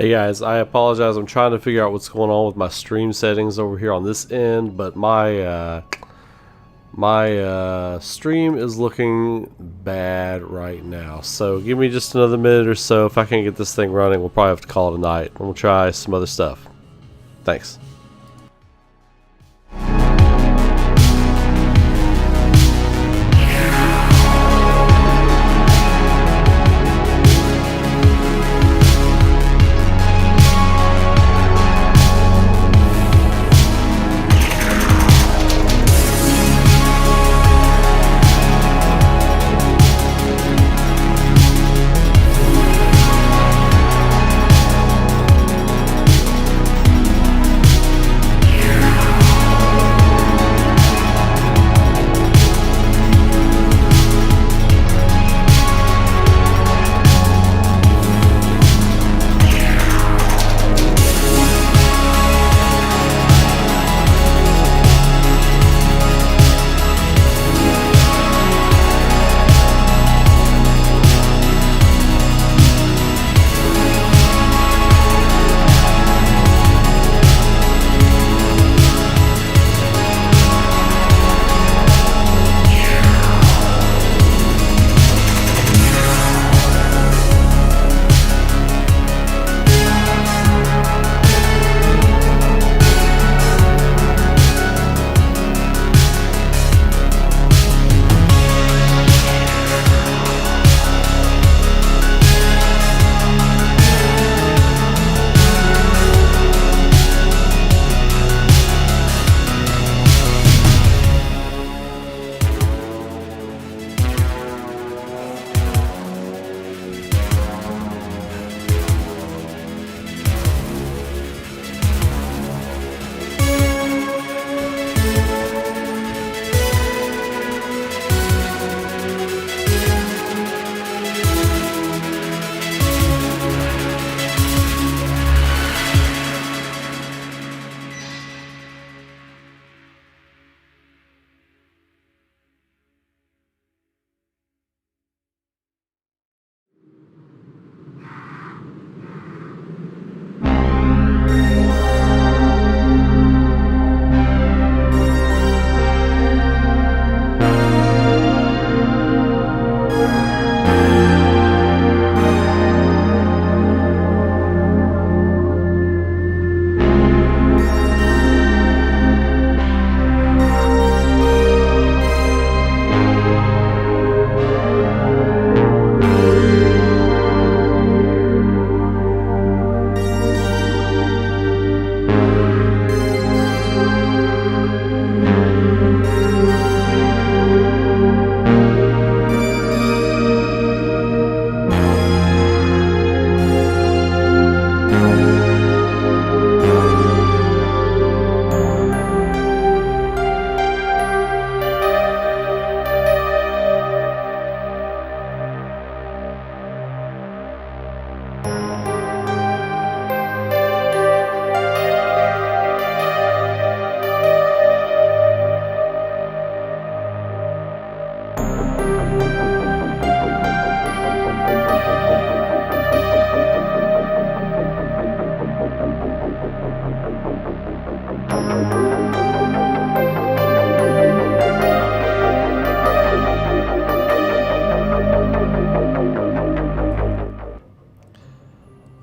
Hey guys, I apologize. I'm trying to figure out what's going on with my stream settings over here on this end, but my stream is looking bad right now. So give me just another minute or so. If I can't get this thing running, we'll probably have to call it a night. We'll try some other stuff. Thanks.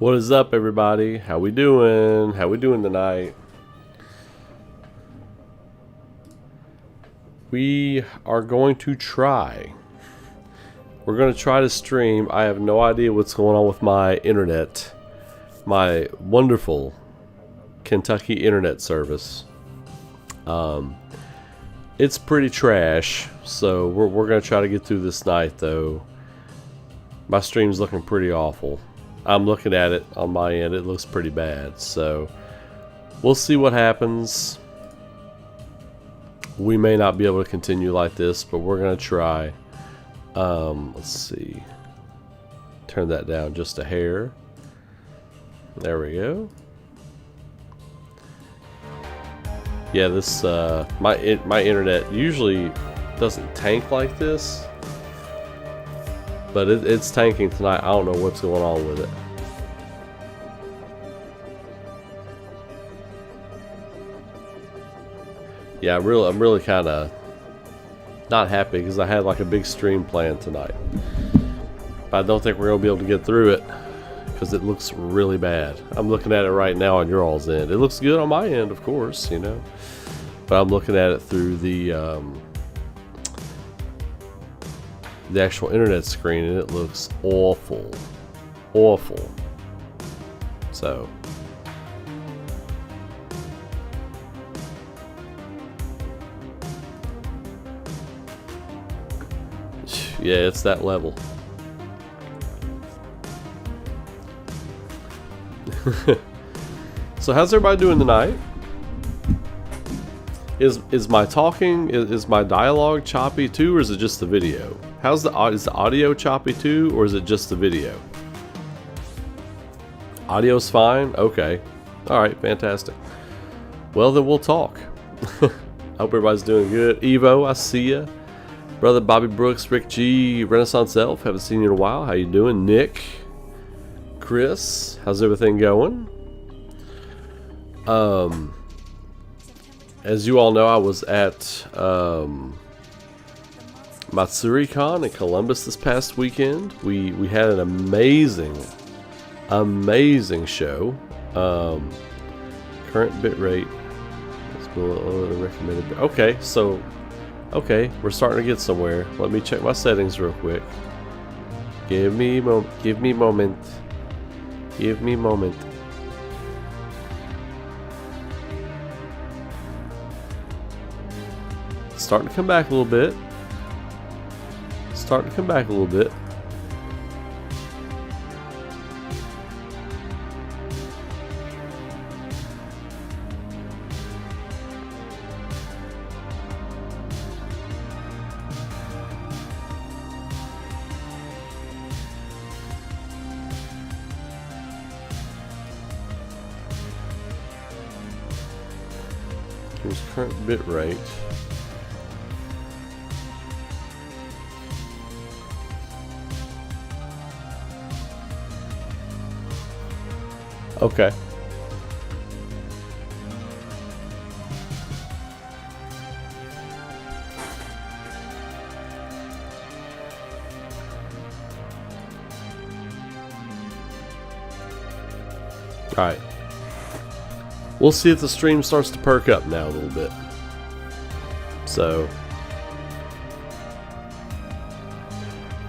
What is up, everybody? How we doing? How we doing tonight? We are going to try. We're going to try to stream. I have no idea what's going on with my internet. My wonderful Kentucky internet service. It's pretty trash, so we're going to try to get through this night, though. My stream's looking pretty awful. I'm looking at it on my end. It looks pretty bad, so we'll see what happens. We may not be able to continue like this, but we're gonna try. Let's see. Turn that down just a hair. There we go. Yeah, this my internet usually doesn't tank like this. But it's tanking tonight. I don't know what's going on with it. Yeah, I'm really kind of not happy because I had like a big stream planned tonight. But I don't think we're going to be able to get through it because it looks really bad. I'm looking at it right now on your all's end. It looks good on my end, of course, you know. But I'm looking at it through the actual internet screen, and it looks awful. Awful. So... yeah, it's that level. So how's everybody doing tonight? Is my talking, is my dialogue choppy too, or is it just the video? Is the audio choppy too, or is it just the video? Audio's fine? Okay. Alright, fantastic. Well, then we'll talk. Hope everybody's doing good. Evo, I see ya. Brother Bobby Brooks, Rick G, Renaissance Elf, haven't seen you in a while. How you doing? Nick, Chris, how's everything going? As you all know, I was at MatsuriCon in Columbus this past weekend. We had an amazing show. Current bitrate is below the recommended. Okay, so. Okay, we're starting to get somewhere. Let me check my settings real quick. Give me a moment. Give me a moment. Starting to come back a little bit. Here's current bit rate. Okay. All right. We'll see if the stream starts to perk up now a little bit. So,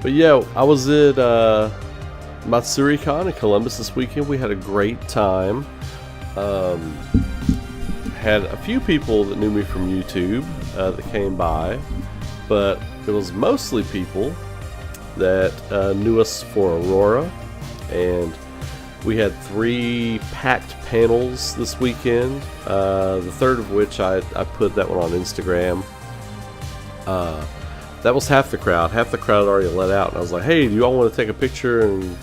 but yeah, I was at MatsuriCon in Columbus this weekend. We had a great time. Had a few people that knew me from YouTube that came by, but it was mostly people that knew us for Aurora, and we had 3 packed panels this weekend, the third of which I put that one on Instagram. That was half the crowd. Half the crowd already let out, and I was like, hey, do you all want to take a picture and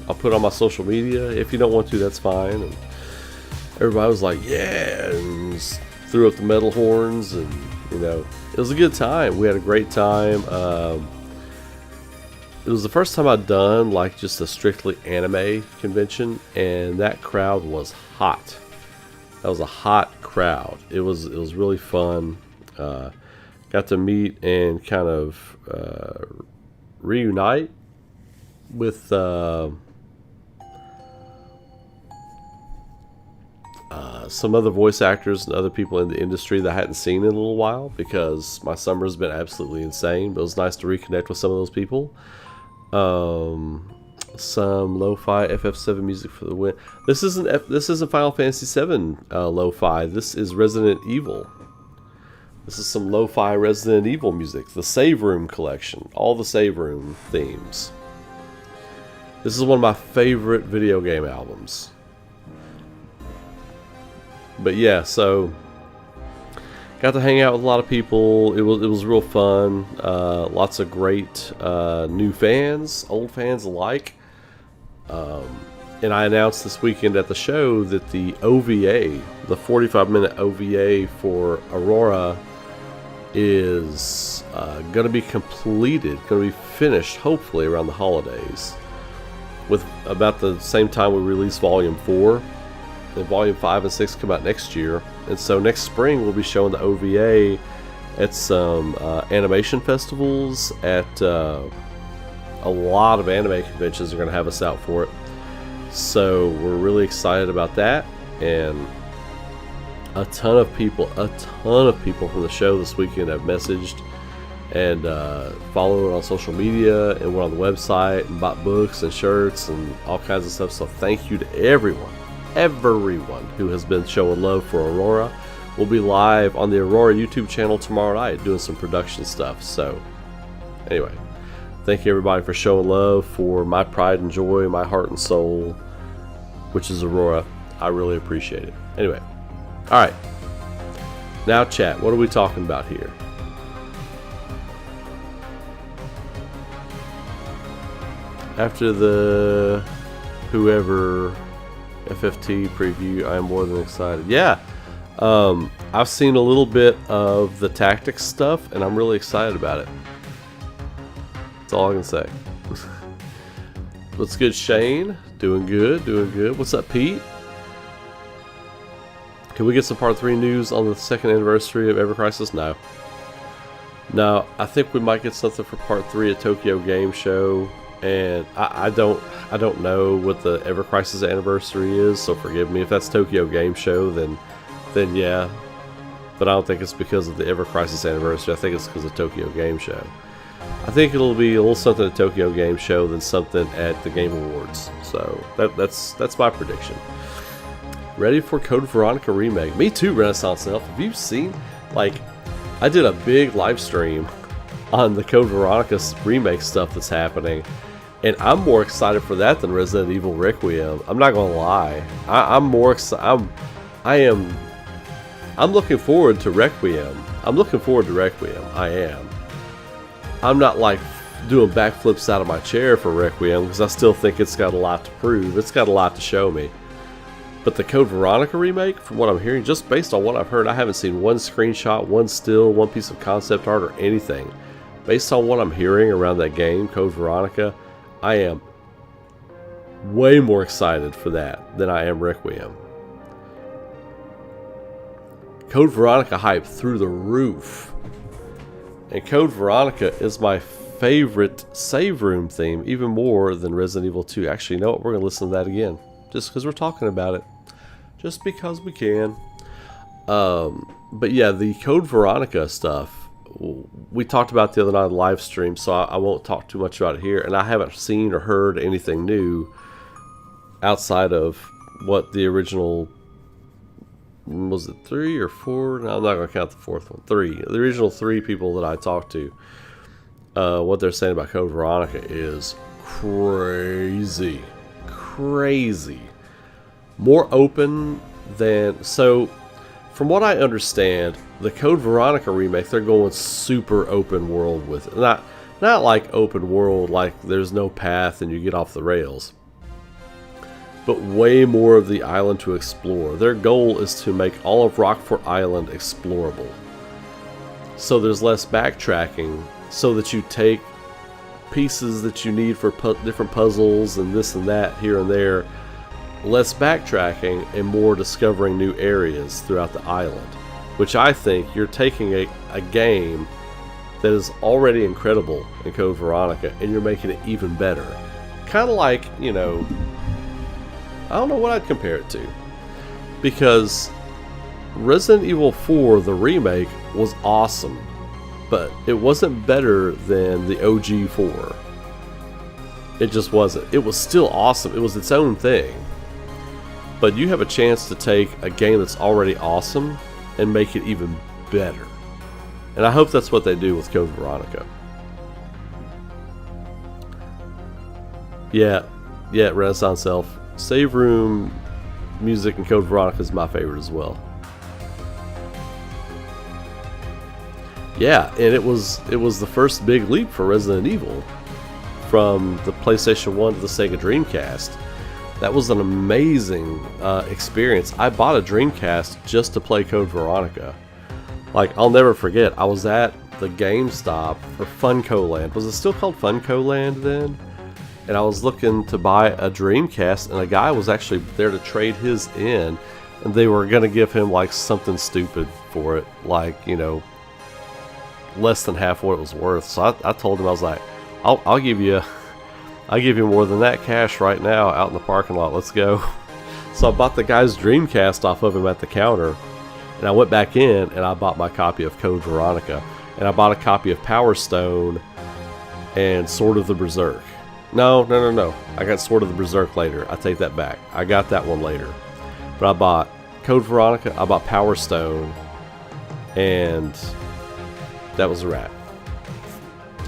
I'll put it on my social media? If you don't want to, that's fine. And everybody was like, yeah, and just threw up the metal horns, and you know, it was a good time. We had a great time. It was the first time I'd done like just a strictly anime convention, and that crowd was hot. That was a hot crowd. It was really fun. Got to meet and kind of reunite with some other voice actors and other people in the industry that I hadn't seen in a little while, because my summer's been absolutely insane. But it was nice to reconnect with some of those people. Some lo-fi FF7 music for the win. This isn't Final Fantasy VII lo-fi. This is Resident Evil. This is some lo-fi Resident Evil music. The Save Room collection. All the Save Room themes. This is one of my favorite video game albums. But yeah, so got to hang out with a lot of people. It was real fun. Lots of great new fans, old fans alike. And I announced this weekend at the show that the OVA, the 45-minute OVA for Aurora, is going to be completed, going to be finished, hopefully around the holidays, with about the same time we release Volume 4. and Volume 5 and 6 come out next year. And so next spring we'll be showing the OVA at some animation festivals, at a lot of anime conventions are going to have us out for it. So we're really excited about that, and a ton of people from the show this weekend have messaged and followed it on social media and went on the website and bought books and shirts and all kinds of stuff. So thank you to everyone who has been showing love for Aurora. We'll be live on the Aurora YouTube channel tomorrow night doing some production stuff. So anyway, thank you everybody for showing love for my pride and joy, my heart and soul, which is Aurora. I really appreciate it. Anyway, all right. Now chat, what are we talking about here? After the whoever FFT preview, I am more than excited. Yeah, I've seen a little bit of the tactics stuff, and I'm really excited about it. That's all I can say. What's good, Shane? Doing good, doing good. What's up, Pete? Can we get some Part 3 news on the 2nd anniversary of Ever Crisis? No. No, I think we might get something for Part 3 at Tokyo Game Show. And I don't know what the Ever Crisis anniversary is, so forgive me if that's Tokyo Game Show. Then yeah, but I don't think it's because of the Ever Crisis anniversary. I think it's because of Tokyo Game Show. I think it'll be a little something at Tokyo Game Show than something at the Game Awards. So that's my prediction. Ready for Code Veronica remake? Me too, Renaissance Elf. Have you seen? Like, I did a big live stream on the Code Veronica remake stuff that's happening. And I'm more excited for that than Resident Evil Requiem. I'm not gonna lie. I'm more excited. I'm looking forward to Requiem. I am. I'm not like doing backflips out of my chair for Requiem because I still think it's got a lot to prove. It's got a lot to show me. But the Code Veronica remake, from what I'm hearing, just based on what I've heard, I haven't seen one screenshot, one still, one piece of concept art, or anything. Based on what I'm hearing around that game, Code Veronica, I am way more excited for that than I am Requiem. Code Veronica hype through the roof. And Code Veronica is my favorite save room theme, even more than Resident Evil 2. Actually, you know what? We're going to listen to that again. Just because we're talking about it. Just because we can. But yeah, the Code Veronica stuff, we talked about the other night on the live stream, so I won't talk too much about it here. And I haven't seen or heard anything new outside of what the original, was it 3 or 4? No, I'm not going to count the 4th one. 3. The original 3 people that I talked to, what they're saying about Code Veronica is crazy. Crazy. More open than... So, from what I understand, the Code Veronica remake, they're going super open world with it. Not like open world, like there's no path and you get off the rails. But way more of the island to explore. Their goal is to make all of Rockfort Island explorable. So there's less backtracking, so that you take pieces that you need for different puzzles and this and that here and there. Less backtracking and more discovering new areas throughout the island. Which I think you're taking a game that is already incredible in Code Veronica and you're making it even better. Kind of like, you know, I don't know what I'd compare it to. Because Resident Evil 4, the remake, was awesome. But it wasn't better than the OG 4. It just wasn't. It was still awesome. It was its own thing. But you have a chance to take a game that's already awesome and make it even better. And I hope that's what they do with Code Veronica. Yeah, Renaissance Elf. Save room music in Code Veronica is my favorite as well. Yeah, and it was the first big leap for Resident Evil from the PlayStation 1 to the Sega Dreamcast. That was an amazing experience. I bought a Dreamcast just to play Code Veronica. Like, I'll never forget, I was at the GameStop for Funco Land. Was it still called Funco Land then? and I was looking to buy a Dreamcast, and a guy was actually there to trade his in, and they were going to give him like something stupid for it, like, you know, less than half what it was worth. So I told him, I was like, I'll give you more than that cash right now out in the parking lot. Let's go. So I bought the guy's Dreamcast off of him at the counter, and I went back in and I bought my copy of Code Veronica, and I bought a copy of Power Stone and Sword of the Berserk. No. I got Sword of the Berserk later. I take that back. I got that one later. But I bought Code Veronica, I bought Power Stone, and that was a wrap.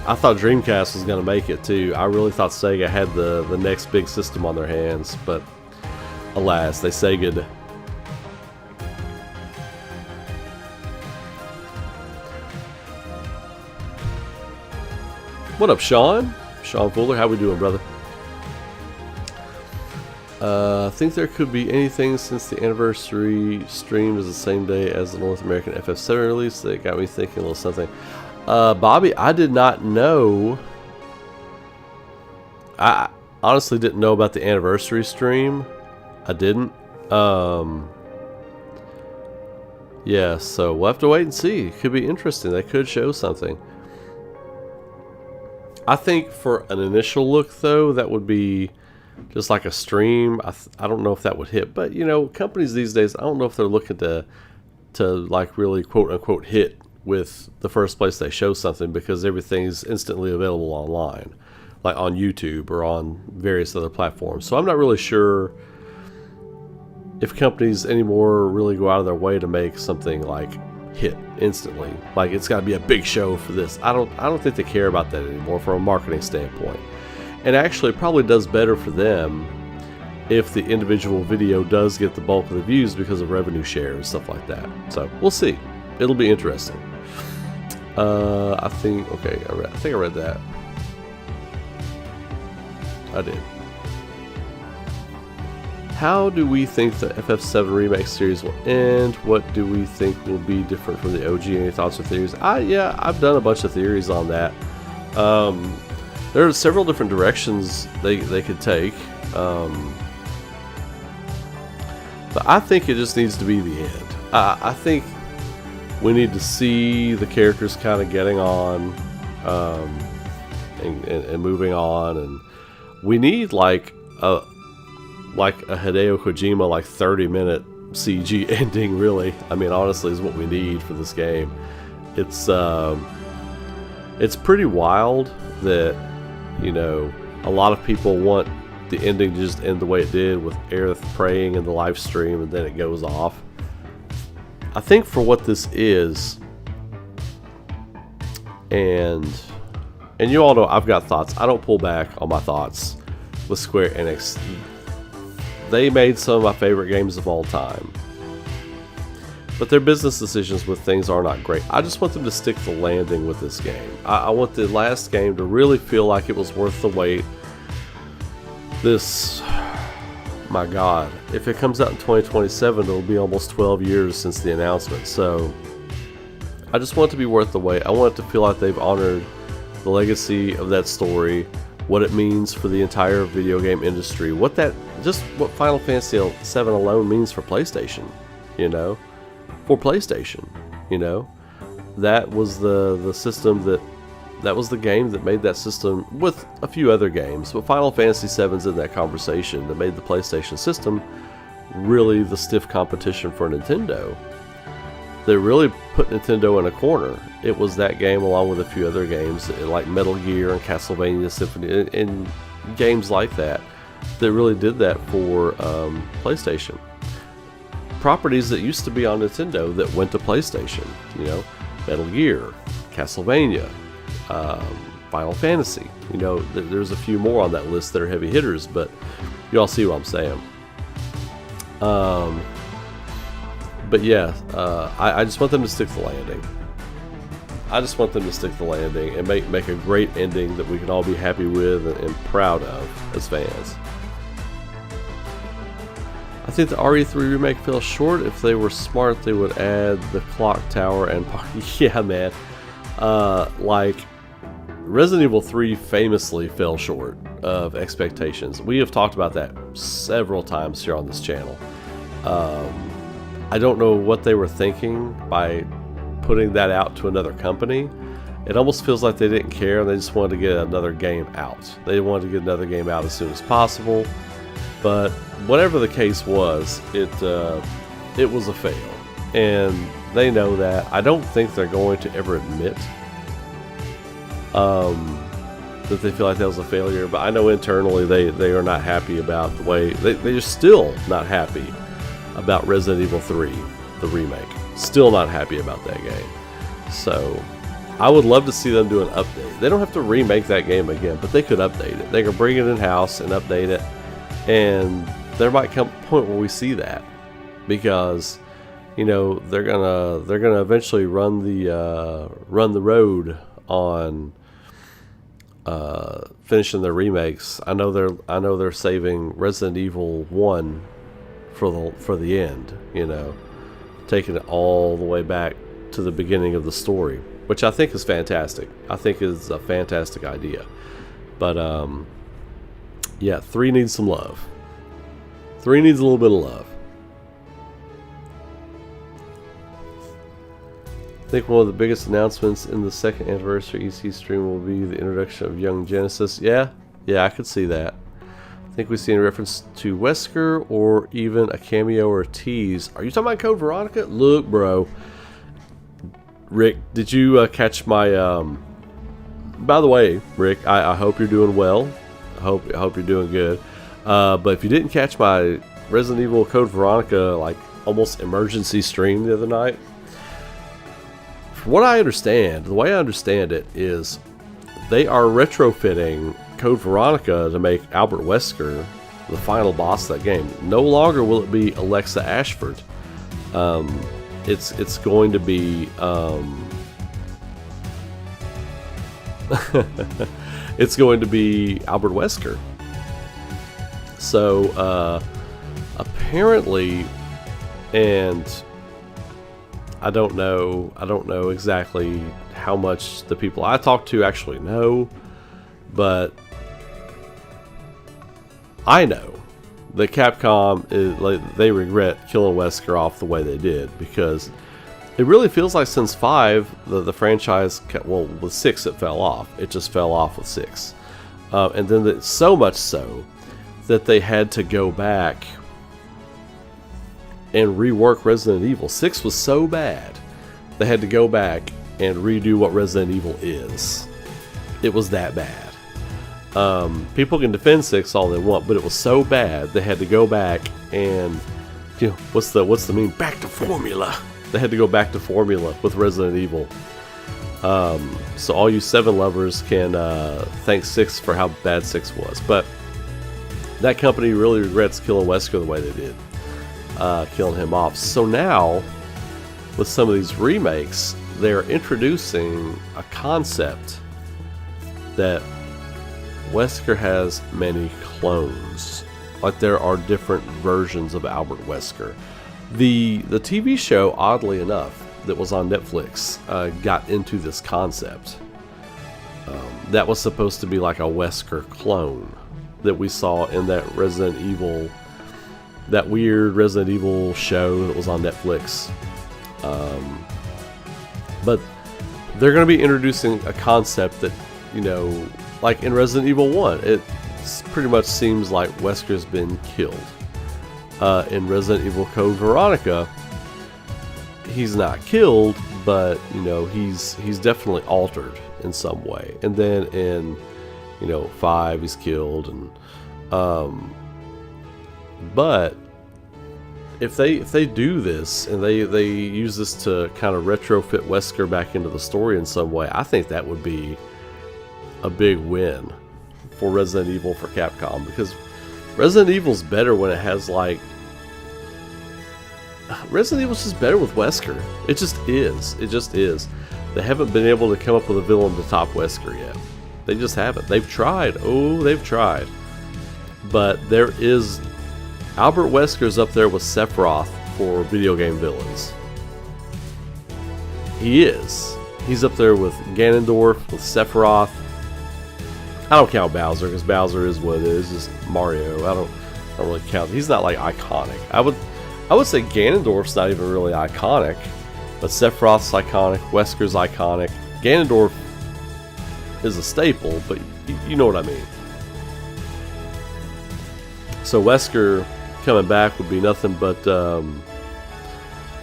I thought Dreamcast was going to make it too. I really thought Sega had the next big system on their hands, but alas, they Sega'd. What up, Sean? Sean Fuller, how we doing, brother? I think there could be anything since the anniversary stream is the same day as the North American FF7 release. That got me thinking a little something. Bobby, I did not know. I honestly didn't know about the anniversary stream. I didn't. Yeah, so we'll have to wait and see. It could be interesting. They could show something. I think for an initial look, though, that would be just like a stream. I don't know if that would hit. But, you know, companies these days, I don't know if they're looking to like really quote-unquote hit with the first place they show something, because everything's instantly available online, like on YouTube or on various other platforms. So I'm not really sure if companies anymore really go out of their way to make something like hit instantly. Like, it's got to be a big show for this. I don't think they care about that anymore from a marketing standpoint. And actually, it probably does better for them if the individual video does get the bulk of the views because of revenue share and stuff like that. So we'll see. It'll be interesting. I think I read that. I did. How do we think the FF7 remake series will end? What do we think will be different from the OG? Any thoughts or theories? Yeah, I've done a bunch of theories on that. There are several different directions they could take. But I think it just needs to be the end. I think we need to see the characters kind of getting on and moving on, and we need like a Hideo Kojima 30-minute CG ending. Really, I mean, honestly, is what we need for this game. It's pretty wild that, you know, a lot of people want the ending to just end the way it did, with Aerith praying in the live stream and then it goes off. I think for what this is, and you all know I've got thoughts. I don't pull back on my thoughts with Square Enix. They made some of my favorite games of all time, but their business decisions with things are not great. I just want them to stick the landing with this game. I want the last game to really feel like it was worth the wait. This, my God, if it comes out in 2027, it'll be almost 12 years since the announcement. So I just want it to be worth the wait. I want it to feel like they've honored the legacy of that story, what it means for the entire video game industry, what Final Fantasy VII alone means for PlayStation, you know, that was the system that was the game that made that system, with a few other games, but Final Fantasy VII's in that conversation, that made the PlayStation system really the stiff competition for Nintendo. They really put Nintendo in a corner. It was that game, along with a few other games like Metal Gear and Castlevania Symphony and games like that really did that for PlayStation. Properties that used to be on Nintendo that went to PlayStation, you know, Metal Gear, Castlevania, Final Fantasy. You know, there's a few more on that list that are heavy hitters, but you all see what I'm saying. But yeah, I just want them to stick the landing. I just want them to stick the landing and make a great ending that we can all be happy with and proud of as fans. I think the RE3 remake fell short. If they were smart, they would add the clock tower and yeah, man. Like, Resident Evil 3 famously fell short of expectations. We have talked about that several times here on this channel. I don't know what they were thinking by putting that out to another company. It almost feels like they didn't care and they just wanted to get another game out. They wanted to get another game out as soon as possible. But whatever the case was, it was a fail. And they know that. I don't think they're going to ever admit that they feel like that was a failure, but I know internally they are not happy about the way they're still not happy about Resident Evil 3, the remake. Still not happy about that game. So I would love to see them do an update. They don't have to remake that game again, but they could update it. They could bring it in house and update it, and there might come a point where we see that, because you know they're gonna eventually run the road on finishing their remakes. I know they're saving Resident Evil 1 for the end, you know, taking it all the way back to the beginning of the story, which I think is fantastic. I think is a fantastic idea. But yeah, 3 needs some love. 3 needs a little bit of love. I think one of the biggest announcements in the second anniversary EC stream will be the introduction of Young Genesis. Yeah, I could see that. I think we see a reference to Wesker or even a cameo or a tease. Are you talking about Code Veronica? Look, bro. Rick, did you catch my... By the way, Rick, I hope you're doing well. I hope you're doing good. But if you didn't catch my Resident Evil Code Veronica, like, almost emergency stream the other night, from what I understand, the way I understand it is they are retrofitting Code Veronica to make Albert Wesker the final boss of that game. No longer will it be Alexa Ashford. It's going to be it's going to be Albert Wesker. So apparently, and I don't know exactly how much the people I talked to actually know, but I know that Capcom is like, they regret killing Wesker off the way they did, because it really feels like since 5 the franchise, well, with 6 it fell off. It just fell off with 6, and then so much so that they had to go back and rework Resident Evil. 6 was so bad they had to go back and redo what Resident Evil is. It was that bad. People can defend 6 all they want, but it was so bad they had to go back and, you know, what's the meme? Back to formula. They had to go back to formula with Resident Evil. So all you 7 lovers can thank 6 for how bad 6 was. But that company really regrets killing Wesker the way they did. Killing him off. So now, with some of these remakes, they're introducing a concept that Wesker has many clones. Like, there are different versions of Albert Wesker. The TV show, oddly enough, that was on Netflix, got into this concept. That was supposed to be like a Wesker clone that we saw in that Resident Evil, that weird Resident Evil show that was on Netflix. But they're going to be introducing a concept that, you know, like in Resident Evil 1, it pretty much seems like Wesker's been killed. In Resident Evil Code Veronica, he's not killed, but, you know, he's definitely altered in some way. And then in, you know, 5, he's killed, and but if they do this and they use this to kind of retrofit Wesker back into the story in some way, I think that would be a big win for Resident Evil for Capcom, because Resident Evil's better when it has, like, Resident Evil's just better with Wesker. It just is. It just is. They haven't been able to come up with a villain to top Wesker yet. They just haven't. They've tried. Oh, they've tried. But there is... Albert Wesker's up there with Sephiroth for video game villains. He is. He's up there with Ganondorf, with Sephiroth, I don't count Bowser because Bowser is what it is. Just Mario. I don't really count. He's not like iconic. I would say Ganondorf's not even really iconic, but Sephiroth's iconic. Wesker's iconic. Ganondorf is a staple, but you know what I mean. So Wesker coming back would be nothing but a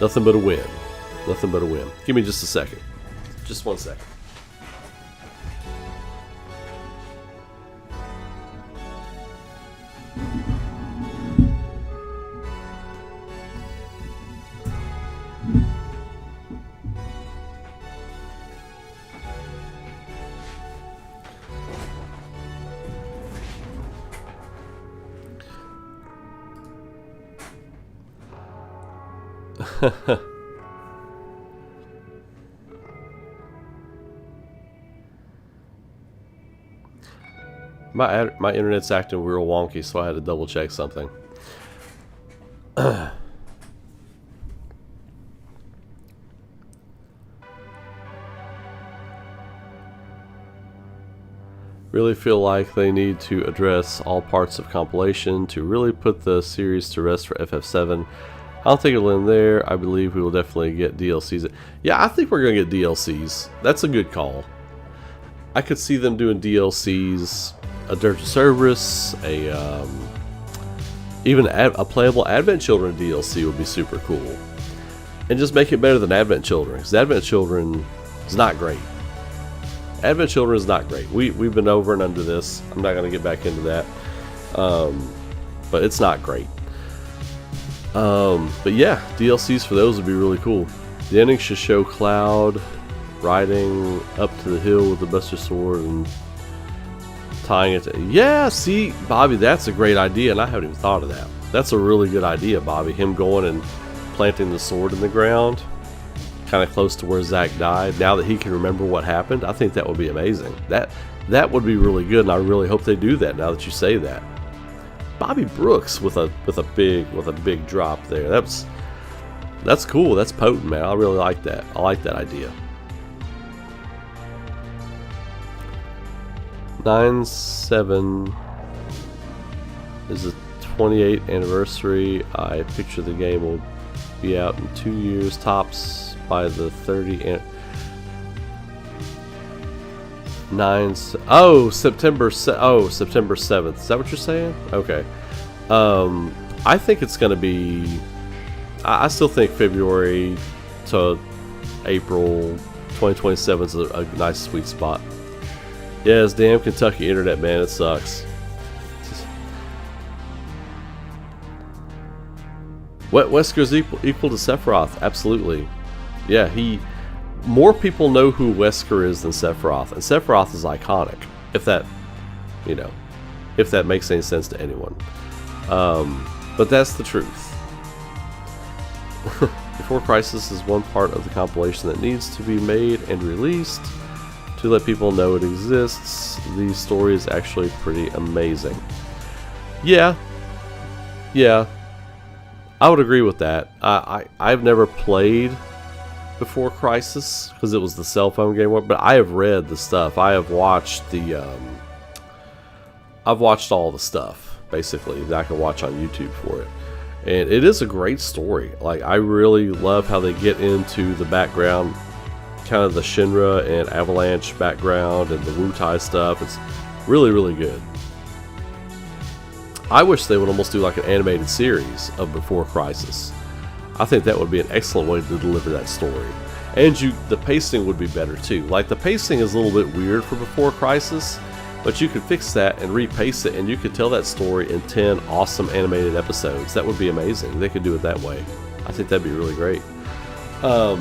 win. Nothing but a win. Give me just a second. Just 1 second. My internet's acting real wonky, so I had to double check something. Really feel like they need to address all parts of compilation to really put the series to rest for FF7. I don't think it'll end there. I believe we will definitely get DLCs. Yeah, I think we're going to get DLCs. That's a good call. I could see them doing DLCs, a Dirge of Cerberus, even a playable Advent Children DLC would be super cool. And just make it better than Advent Children, because Advent Children is not great. Advent Children is not great. We've been over and under this. I'm not going to get back into that. But it's not great. But yeah, DLCs for those would be really cool. The ending should show Cloud riding up to the hill with the Buster Sword and tying it to... Yeah, see, Bobby, that's a great idea, and I haven't even thought of that. That's a really good idea, Bobby. Him going and planting the sword in the ground, kind of close to where Zack died. Now that he can remember what happened, I think that would be amazing. That would be really good, and I really hope they do that now that you say that. Bobby Brooks with a big drop there. That's cool. That's potent, man. I really like that. I like that idea. 9/7 is the 28th anniversary. I picture the game will be out in 2 years tops by the 30th. September 7th. Is that what you're saying? Okay. I think it's going to be... I still think February to April 2027 is a nice sweet spot. Yeah, it's damn Kentucky internet, man. It sucks. Wesker's equal to Sephiroth. Absolutely. Yeah, more people know who Wesker is than Sephiroth, and Sephiroth is iconic. If that makes any sense to anyone. But that's the truth. Before Crisis is one part of the compilation that needs to be made and released to let people know it exists. The story is actually pretty amazing. Yeah, I would agree with that. I've never played Before Crisis because it was the cell phone game, but I have read the stuff. I have watched I've watched all the stuff basically that I can watch on YouTube for it, and it is a great story. Like, I really love how they get into the background, kind of the Shinra and Avalanche background and the Wutai stuff. It's really, really good. I wish they would almost do like an animated series of Before Crisis. I think that would be an excellent way to deliver that story. And the pacing would be better too. Like, the pacing is a little bit weird for Before Crisis, but you could fix that and repace it, and you could tell that story in 10 awesome animated episodes. That would be amazing. They could do it that way. I think that'd be really great. But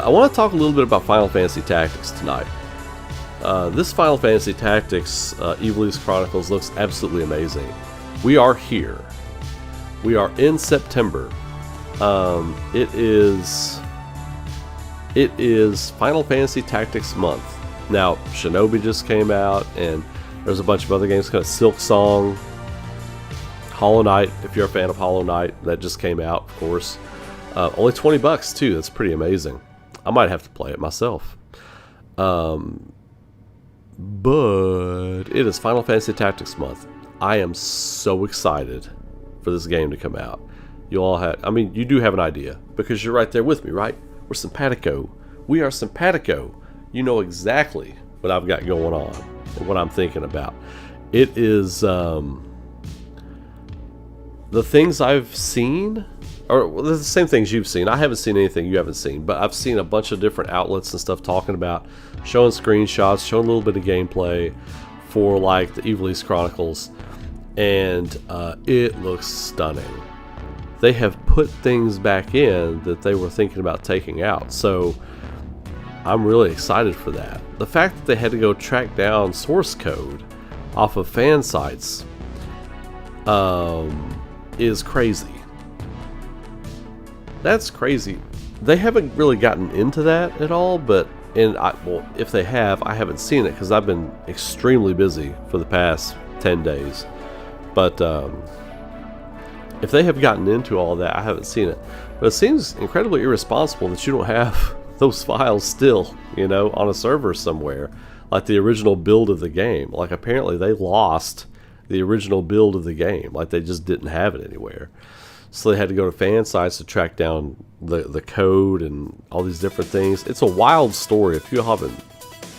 I want to talk a little bit about Final Fantasy Tactics tonight. This Final Fantasy Tactics Ivalice Chronicles looks absolutely amazing. We are here. We are in September. It is Final Fantasy Tactics month. Now, Shinobi just came out, and there's a bunch of other games, kind of Silk Song, Hollow Knight, if you're a fan of Hollow Knight, that just came out, of course. Only $20 too. That's pretty amazing. I might have to play it myself. But it is Final Fantasy Tactics month. I am so excited for this game to come out. You all have, I mean, you do have an idea because you're right there with me, right? We're simpatico. We are simpatico. You know exactly what I've got going on and what I'm thinking about. It is the things I've seen, or the same things you've seen. I haven't seen anything you haven't seen, but I've seen a bunch of different outlets and stuff talking about, showing screenshots, showing a little bit of gameplay for like the Ivalice Chronicles, and it looks stunning. They have put things back in that they were thinking about taking out, so I'm really excited for that. The fact that they had to go track down source code off of fan sites is crazy. That's crazy. They haven't really gotten into that at all, but well, if they have, I haven't seen it because I've been extremely busy for the past 10 days. But if they have gotten into all that, I haven't seen it. But it seems incredibly irresponsible that you don't have those files still, you know, on a server somewhere, like the original build of the game. Like apparently they lost the original build of the game, like they just didn't have it anywhere. So they had to go to fan sites to track down the code and all these different things. It's a wild story. If you haven't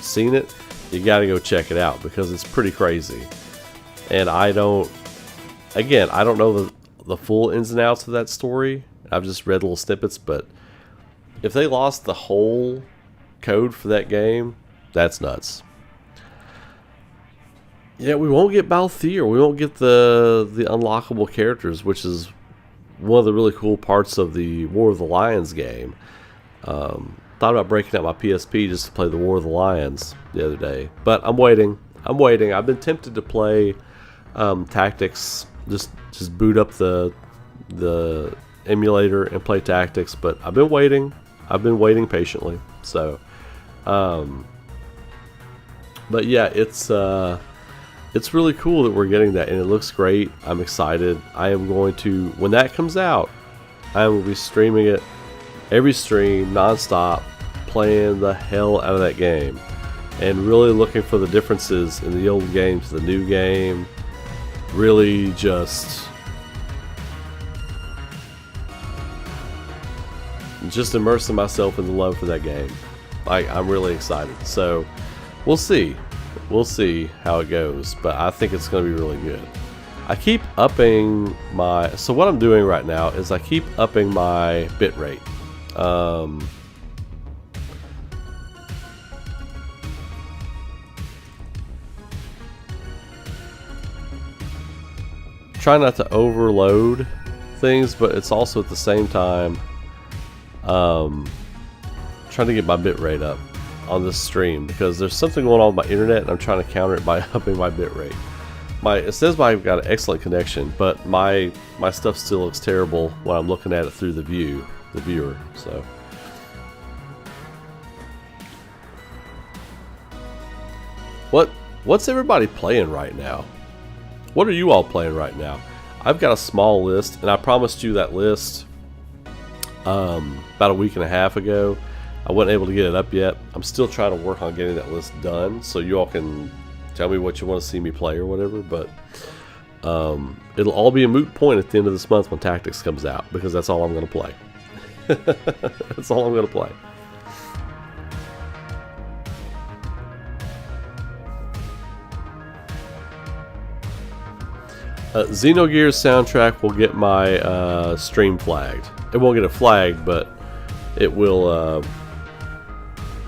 seen it, you got to go check it out because it's pretty crazy. And I don't know the full ins and outs of that story. I've just read little snippets, but if they lost the whole code for that game, that's nuts. Yeah, we won't get Balthier. We won't get the unlockable characters, which is one of the really cool parts of the War of the Lions game. Thought about breaking out my PSP just to play the War of the Lions the other day, but I'm waiting. I've been tempted to play Tactics, just boot up the emulator and play Tactics, but I've been waiting patiently. So, but yeah, it's really cool that we're getting that, and it looks great. I'm excited. I am going to, when that comes out, I will be streaming it every stream, non-stop, playing the hell out of that game, and really looking for the differences in the old game to the new game. Really just immersing myself in the love for that game. I'm really excited. So we'll see how it goes, but I think it's going to be really good. I keep upping so what I'm doing right now is I keep upping my bitrate. Try not to overload things, but it's also at the same time trying to get my bitrate up on this stream because there's something going on with my internet and I'm trying to counter it by upping my bitrate. It says I've got an excellent connection, but my stuff still looks terrible when I'm looking at it through the viewer. So what's everybody playing right now? What are you all playing right now? I've got a small list, and I promised you that list about a week and a half ago. I wasn't able to get it up yet. I'm still trying to work on getting that list done, so you all can tell me what you want to see me play or whatever. But it'll all be a moot point at the end of this month when Tactics comes out, because that's all I'm going to play. That's all I'm going to play. Xenogears soundtrack will get my stream flagged. It won't get it flagged, but it will.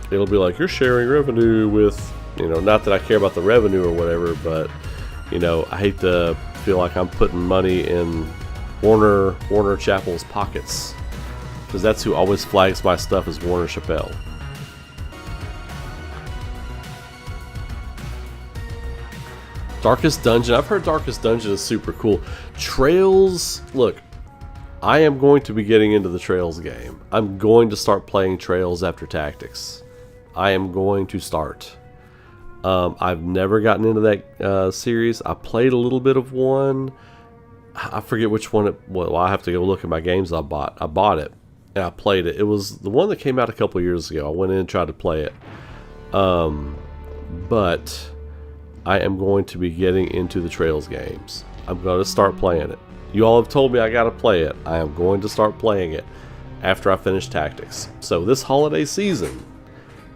It'll be like, you're sharing revenue with, not that I care about the revenue or whatever, but I hate to feel like I'm putting money in Warner Chappell's pockets, because that's who always flags my stuff, is Warner Chappell. Darkest Dungeon. I've heard Darkest Dungeon is super cool. Trails. Look, I am going to be getting into the Trails game. I'm going to start playing Trails after Tactics. I am going to start. I've never gotten into that series. I played a little bit of one. I forget which one well, I have to go look at my games I bought. I bought it and I played it. It was the one that came out a couple years ago. I went in and tried to play it. but I am going to be getting into the Trails games. I'm going to start playing it. You all have told me I got to play it. I am going to start playing it after I finish Tactics. So this holiday season,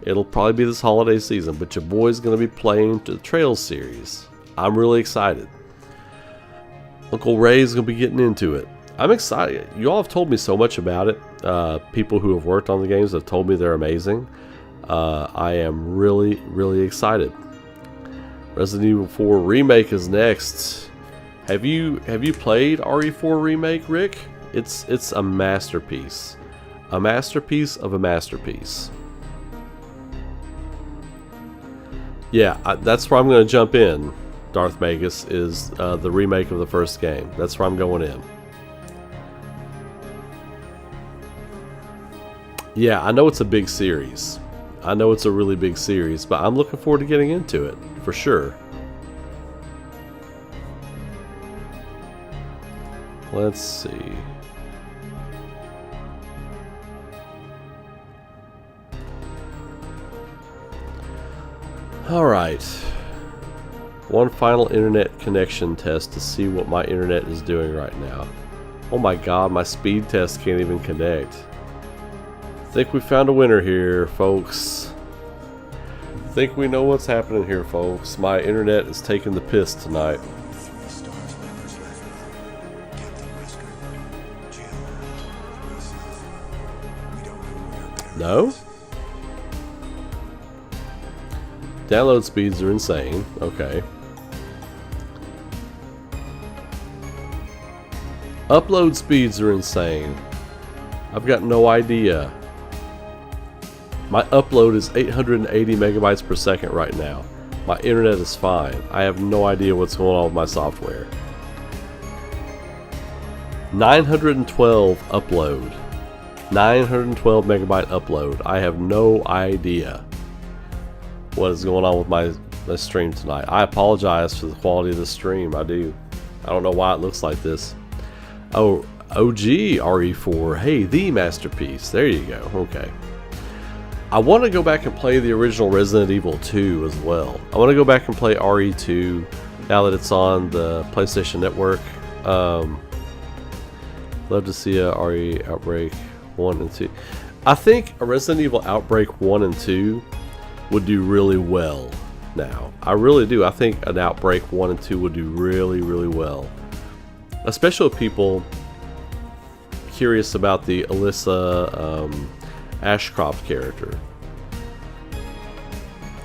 it'll probably be this holiday season, but your boy's going to be playing the Trails series. I'm really excited. Uncle Ray's going to be getting into it. I'm excited. You all have told me so much about it. People who have worked on the games have told me they're amazing. I am really, really excited. Resident Evil 4 Remake is next. Have you played RE4 Remake, Rick? It's a masterpiece. A masterpiece of a masterpiece. Yeah, that's where I'm going to jump in. Darth Magus is the remake of the first game. That's where I'm going in. Yeah, I know it's a big series. I know it's a really big series, but I'm looking forward to getting into it, for sure. Let's see. Alright. One final internet connection test to see what my internet is doing right now. Oh my god, my speed test can't even connect. I think we found a winner here, folks. I think we know what's happening here, folks. My internet is taking the piss tonight. No? Download speeds are insane. Okay. Upload speeds are insane. I've got no idea. My upload is 880 megabytes per second right now. My internet is fine. I have no idea what's going on with my software. 912 upload. 912 megabyte upload. I have no idea what is going on with my stream tonight. I apologize for the quality of the stream. I do. I don't know why it looks like this. Oh, OG RE4. Hey, the masterpiece. There you go. Okay. I want to go back and play the original Resident Evil 2 as well. I want to go back and play RE2 now that it's on the PlayStation Network. Love to see a RE Outbreak 1 and 2. I think a Resident Evil Outbreak 1 and 2 would do really well now. I really do. I think an Outbreak 1 and 2 would do really, really well. Especially with people curious about the Alyssa Ashcroft character,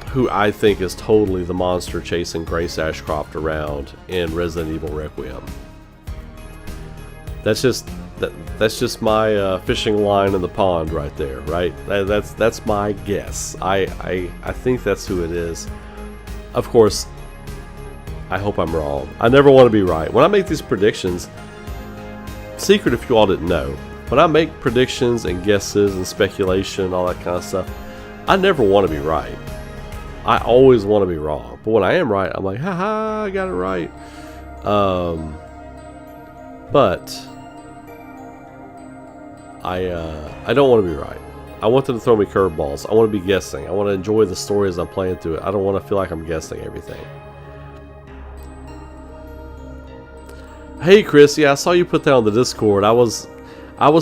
who I think is totally the monster chasing Grace Ashcroft around in Resident Evil Requiem. That's just my fishing line in the pond right there, right? That's my guess. I think that's who it is. Of course, I hope I'm wrong. I never want to be right. When I make these predictions, secret if you all didn't know, when I make predictions and guesses and speculation, all that kind of stuff, I never want to be right. I always want to be wrong. But when I am right, I'm like, haha, I got it right. But I don't want to be right. I want them to throw me curveballs. I want to be guessing. I want to enjoy the story as I'm playing through it. I don't want to feel like I'm guessing everything. Hey Chris, yeah, I saw you put that on the Discord. I was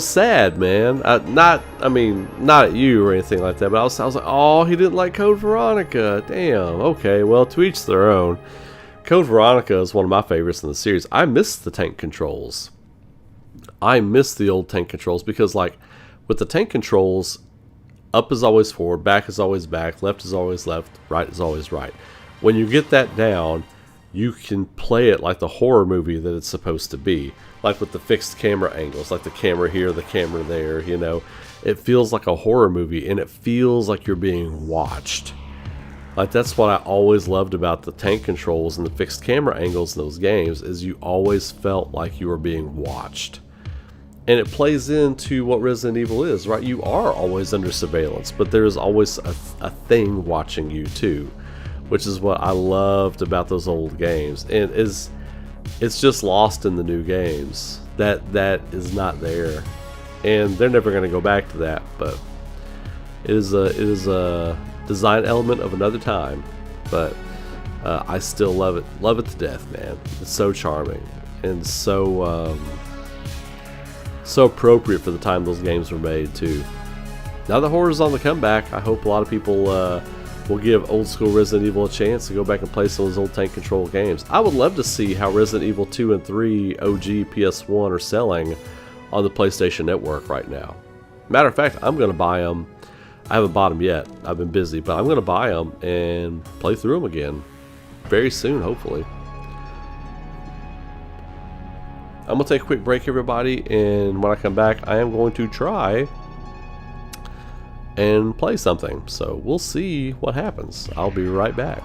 sad, man. Not at you or anything like that, but I was like, oh, he didn't like Code Veronica. Damn. Okay, well, to each their own. Code Veronica is one of my favorites in the series. I miss the tank controls. I miss the old tank controls because, like, with the tank controls, up is always forward, back is always back, left is always left, right is always right. When you get that down, you can play it like the horror movie that it's supposed to be. Like with the fixed camera angles, like the camera here, the camera there, you know. It feels like a horror movie, and it feels like you're being watched. Like, that's what I always loved about the tank controls and the fixed camera angles in those games, is you always felt like you were being watched. And it plays into what Resident Evil is, right? You are always under surveillance, but there's always a thing watching you too, which is what I loved about those old games. And it's just lost in the new games. That is not there, and they're never going to go back to that. But it is a design element of another time. but I still love it to death, man. It's so charming and so appropriate for the time those games were made too. Now that horror's on the comeback, I hope a lot of people will give old school Resident Evil a chance to go back and play some of those old tank control games. I would love to see how Resident Evil 2 and 3 OG PS1 are selling on the PlayStation Network right now. Matter of fact, I'm going to buy them. I haven't bought them yet. I've been busy, but I'm going to buy them and play through them again very soon, hopefully. I'm going to take a quick break, everybody, and when I come back, I am going to try and play something. So we'll see what happens. I'll be right back.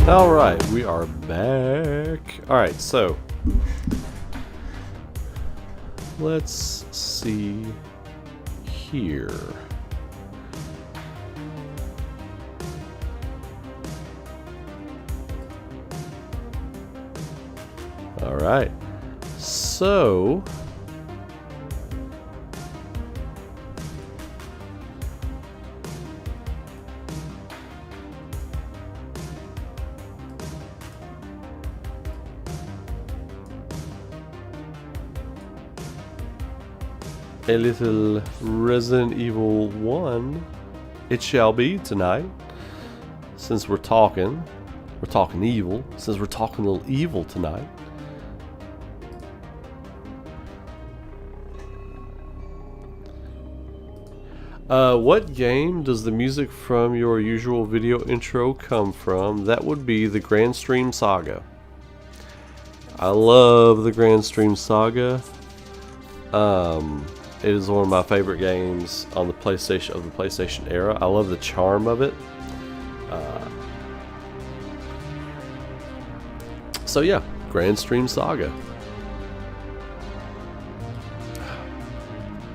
Alright, we are back. Alright, so let's see here. Alright, so a little Resident Evil 1 it shall be tonight. Since we're talking evil, since we're talking a little evil tonight. What game does the music from your usual video intro come from? That would be the Grand Stream Saga. I love the Grand Stream Saga. It is one of my favorite games on the PlayStation era. I love the charm of it. So yeah, Grand Stream Saga.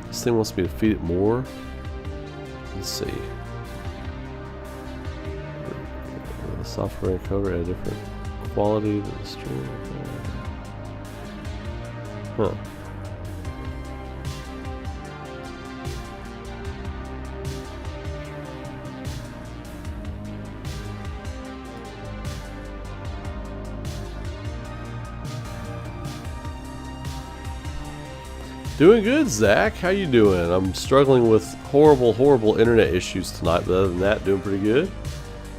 This thing wants me to feed it more. Let's see. The software encoder at a different quality than the stream. Huh. Doing good, Zach. How you doing? I'm struggling with horrible internet issues tonight, but other than that, doing pretty good.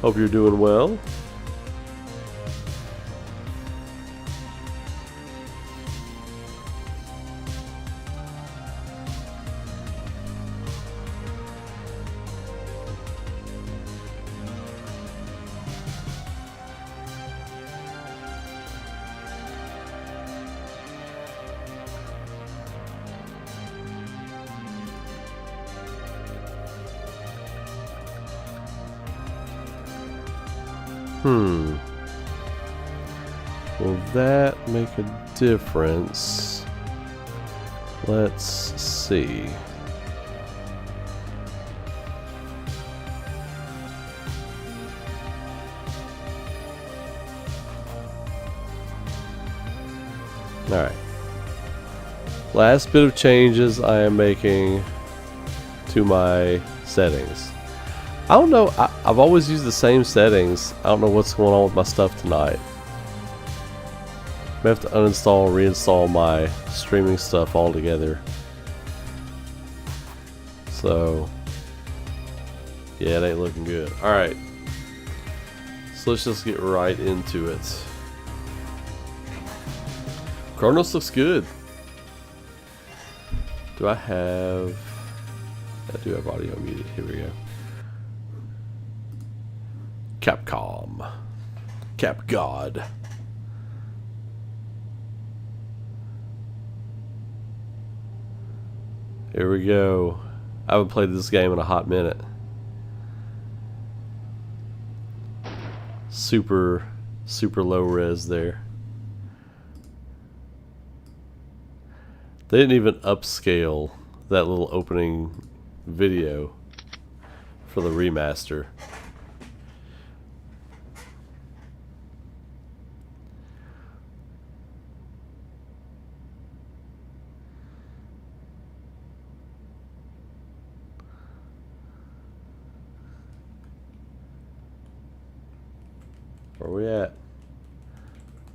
Hope you're doing well. Will that make a difference? Let's see. Alright. Last bit of changes I am making to my settings. I don't know, I've always used the same settings. I don't know what's going on with my stuff tonight. I have to uninstall and reinstall my streaming stuff altogether. So, yeah, it ain't looking good. Alright. So let's just get right into it. Chronos looks good. Do I have... I do have audio muted. Here we go. Capcom. CapGod. Here we go. I haven't played this game in a hot minute. Super low res there. They didn't even upscale that little opening video for the remaster. Where are we at?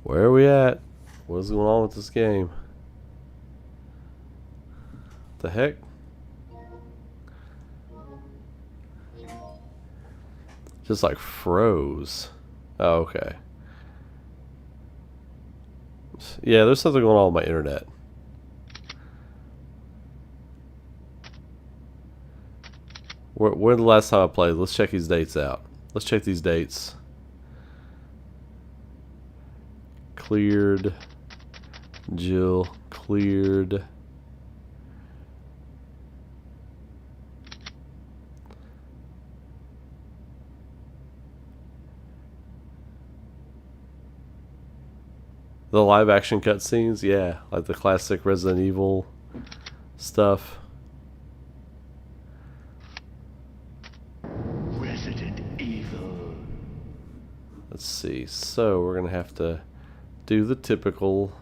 Where are we at? What's going on with this game? The heck? Just like froze. Oh, okay. Yeah, there's something going on with my internet. When the last time I played? Let's check these dates out. Let's check these dates. Cleared. Jill. Cleared. The live action cutscenes, yeah, like the classic Resident Evil stuff. Resident Evil. Let's see. So we're gonna have to do the typical.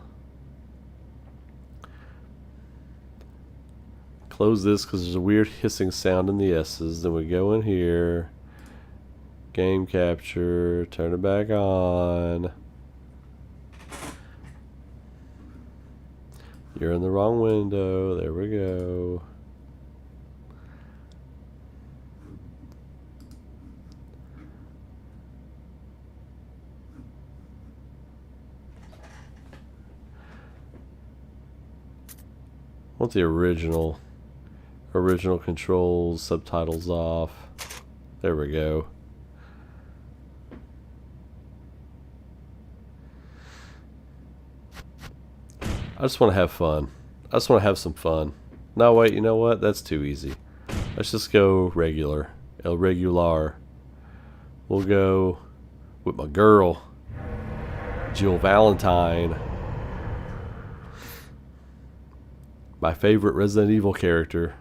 Close this because there's a weird hissing sound in the S's. Then we go in here. Game capture. Turn it back on. You're in the wrong window. There we go. I want the original controls, subtitles off. There we go. I just want to have fun. I just want to have some fun. No, wait, you know what? That's too easy. Let's just go regular. El Regular. We'll go with my girl, Jill Valentine. My favorite Resident Evil character.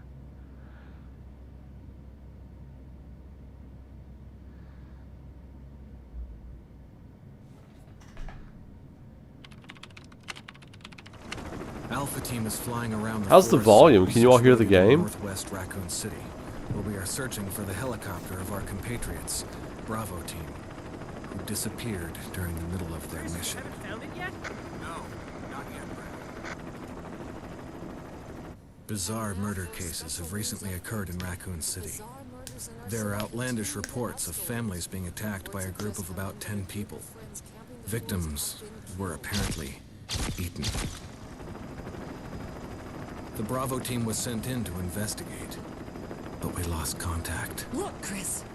Alpha team is flying around. How's the volume? Can you all hear the game? Northwest Raccoon City, where we are searching for the helicopter of our compatriots, Bravo team, who disappeared during the middle of their mission. Found it yet? No, not yet, Brad. Bizarre murder cases have recently occurred in Raccoon City. There are outlandish reports of families being attacked by a group of about 10 people. Victims were apparently eaten. The Bravo team was sent in to investigate, but we lost contact. Look, Chris.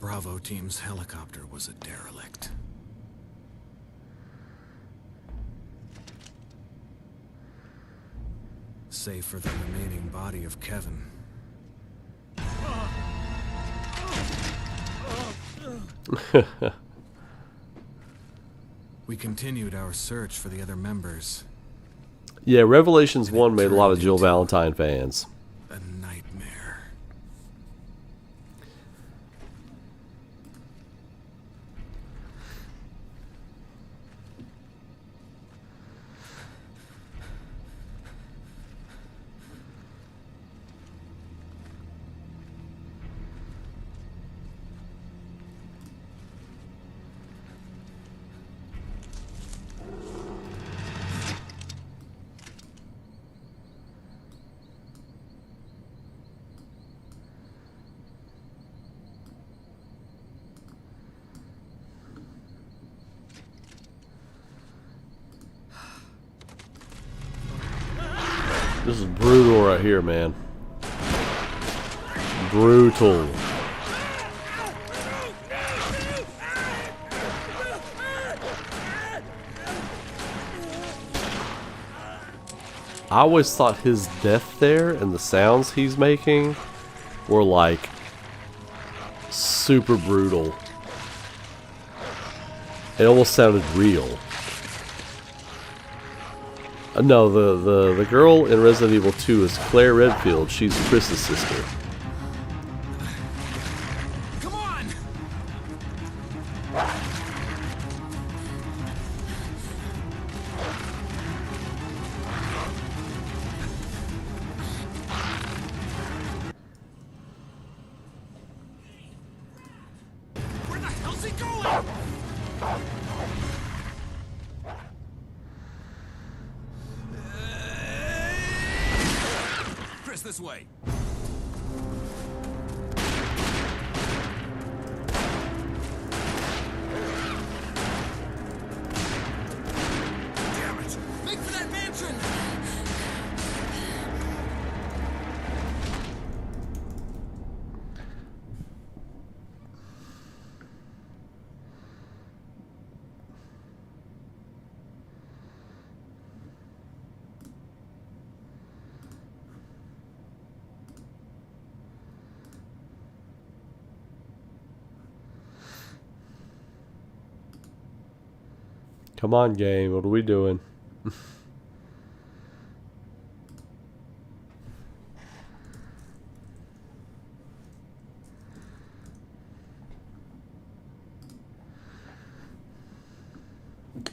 Bravo team's helicopter was a derelict. Save for the remaining body of Kevin. We continued our search for the other members. Yeah, Revelations 1 made a lot of Jill Valentine fans. A nightmare. This is brutal right here, man. Brutal. I always thought his death there and the sounds he's making were like super brutal. It almost sounded real. No, the girl in Resident Evil 2 is Claire Redfield. She's Chris's sister. Come on! Where the hell's he going? Chris, this way. Damn it! Make for that mansion! Come on, game. What are we doing?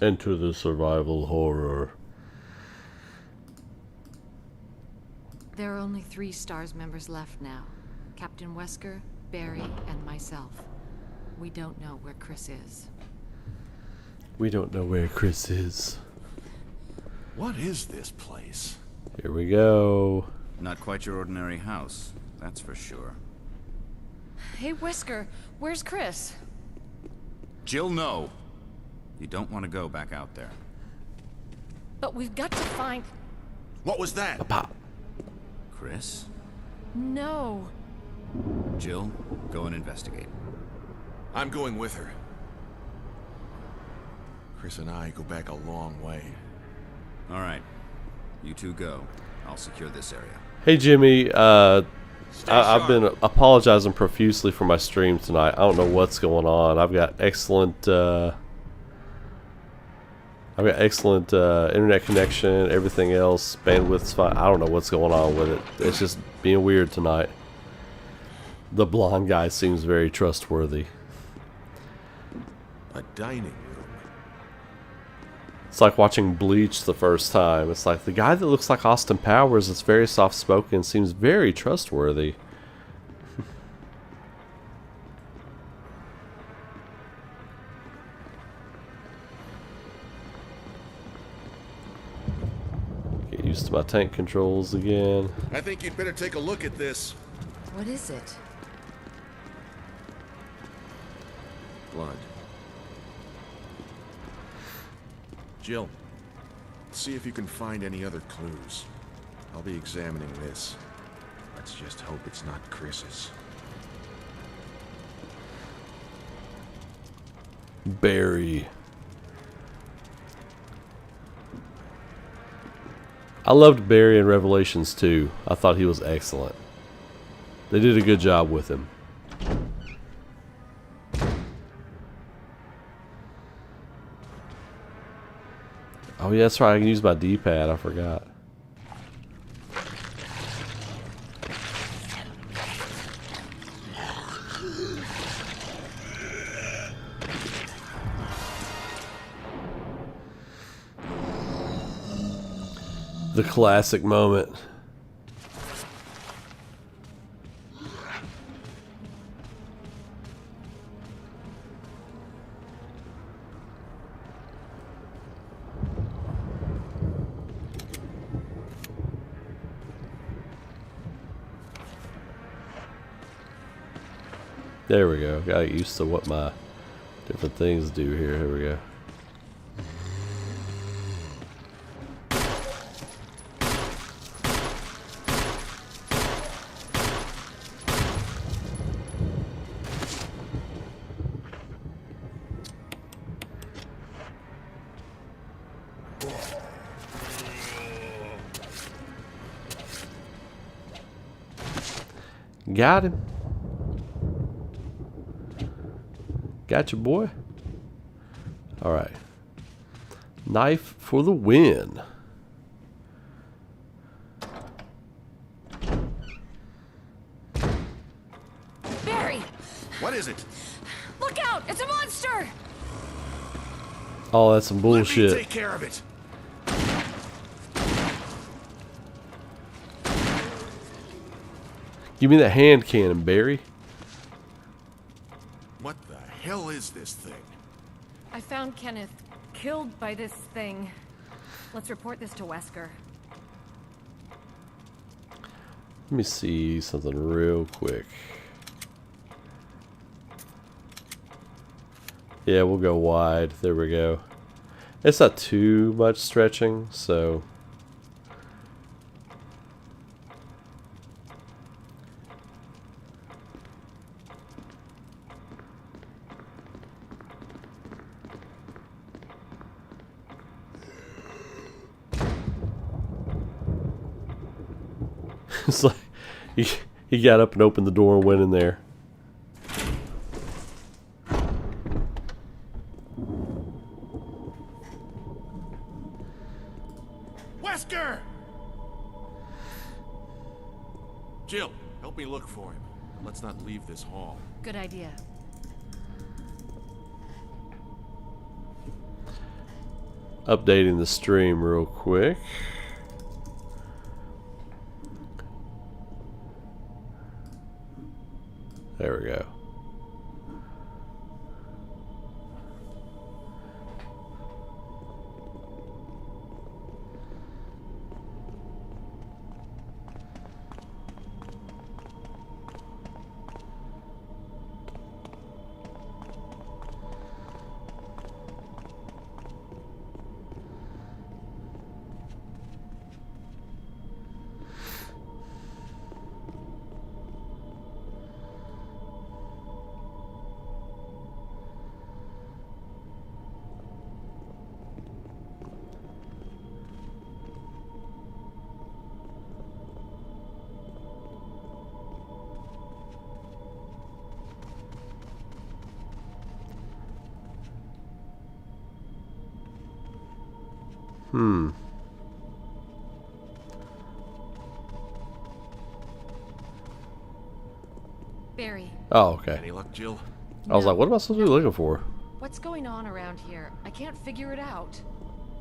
Enter the survival horror. There are only 3 STARS members left now. Captain Wesker, Barry, and myself. We don't know where Chris is. We don't know where Chris is. What is this place? Here we go. Not quite your ordinary house, that's for sure. Hey, Wesker, where's Chris? Jill, no! You don't want to go back out there. But we've got to find... What was that? Pop. Chris? No. Jill, go and investigate. I'm going with her. Chris and I go back a long way. Alright. You two go. I'll secure this area. Hey Jimmy, I've been apologizing profusely for my stream tonight. I don't know what's going on. I've got excellent internet connection, everything else, bandwidth's fine. I don't know what's going on with it. It's just being weird tonight. The blonde guy seems very trustworthy. A dining room. It's like watching Bleach the first time. It's like the guy that looks like Austin Powers is very soft-spoken, seems very trustworthy. Get used to my tank controls again. I think you'd better take a look at this. What is it? Blood. Jill, see if you can find any other clues. I'll be examining this. Let's just hope it's not Chris's. Barry. I loved Barry in Revelations 2. I thought he was excellent. They did a good job with him. Oh yeah, that's right. I can use my D-pad. I forgot. The classic moment. There we go. Got used to what my different things do here. Here we go. Got him. Gotcha, boy. All right. Knife for the win. Barry! What is it? Look out! It's a monster! Oh, that's some Let me bullshit. take care of it. Give me that hand cannon, Barry. What the hell is this thing? I found Kenneth killed by this thing. Let's report this to Wesker. Let me see something real quick. Yeah, we'll go wide. There we go. It's not too much stretching, so... It's like he got up and opened the door and went in there. Jill, help me look for him. Let's not leave this hall. Good idea. Updating the stream real quick. There we go. Barry, Oh, okay. Any luck, Jill? I was like, what am I supposed to be looking for? what's going on around here? I can't figure it out.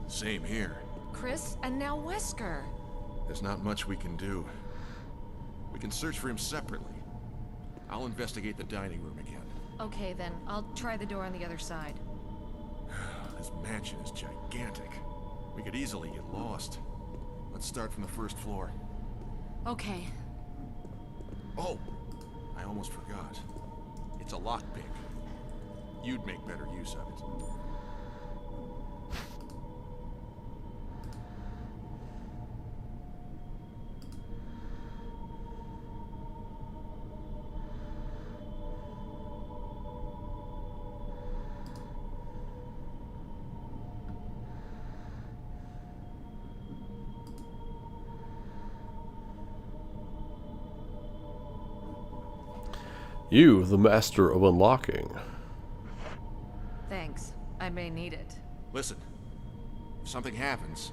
Same here. Chris and now Wesker. There's not much we can do. We can search for him separately. I'll investigate the dining room again. Okay then, I'll try the door on the other side. This mansion is gigantic. We could easily get lost. Let's start from the first floor. Okay. Oh, I almost forgot. It's a lockpick. You'd make better use of it. You, the master of unlocking. Thanks. I may need it. Listen, if something happens,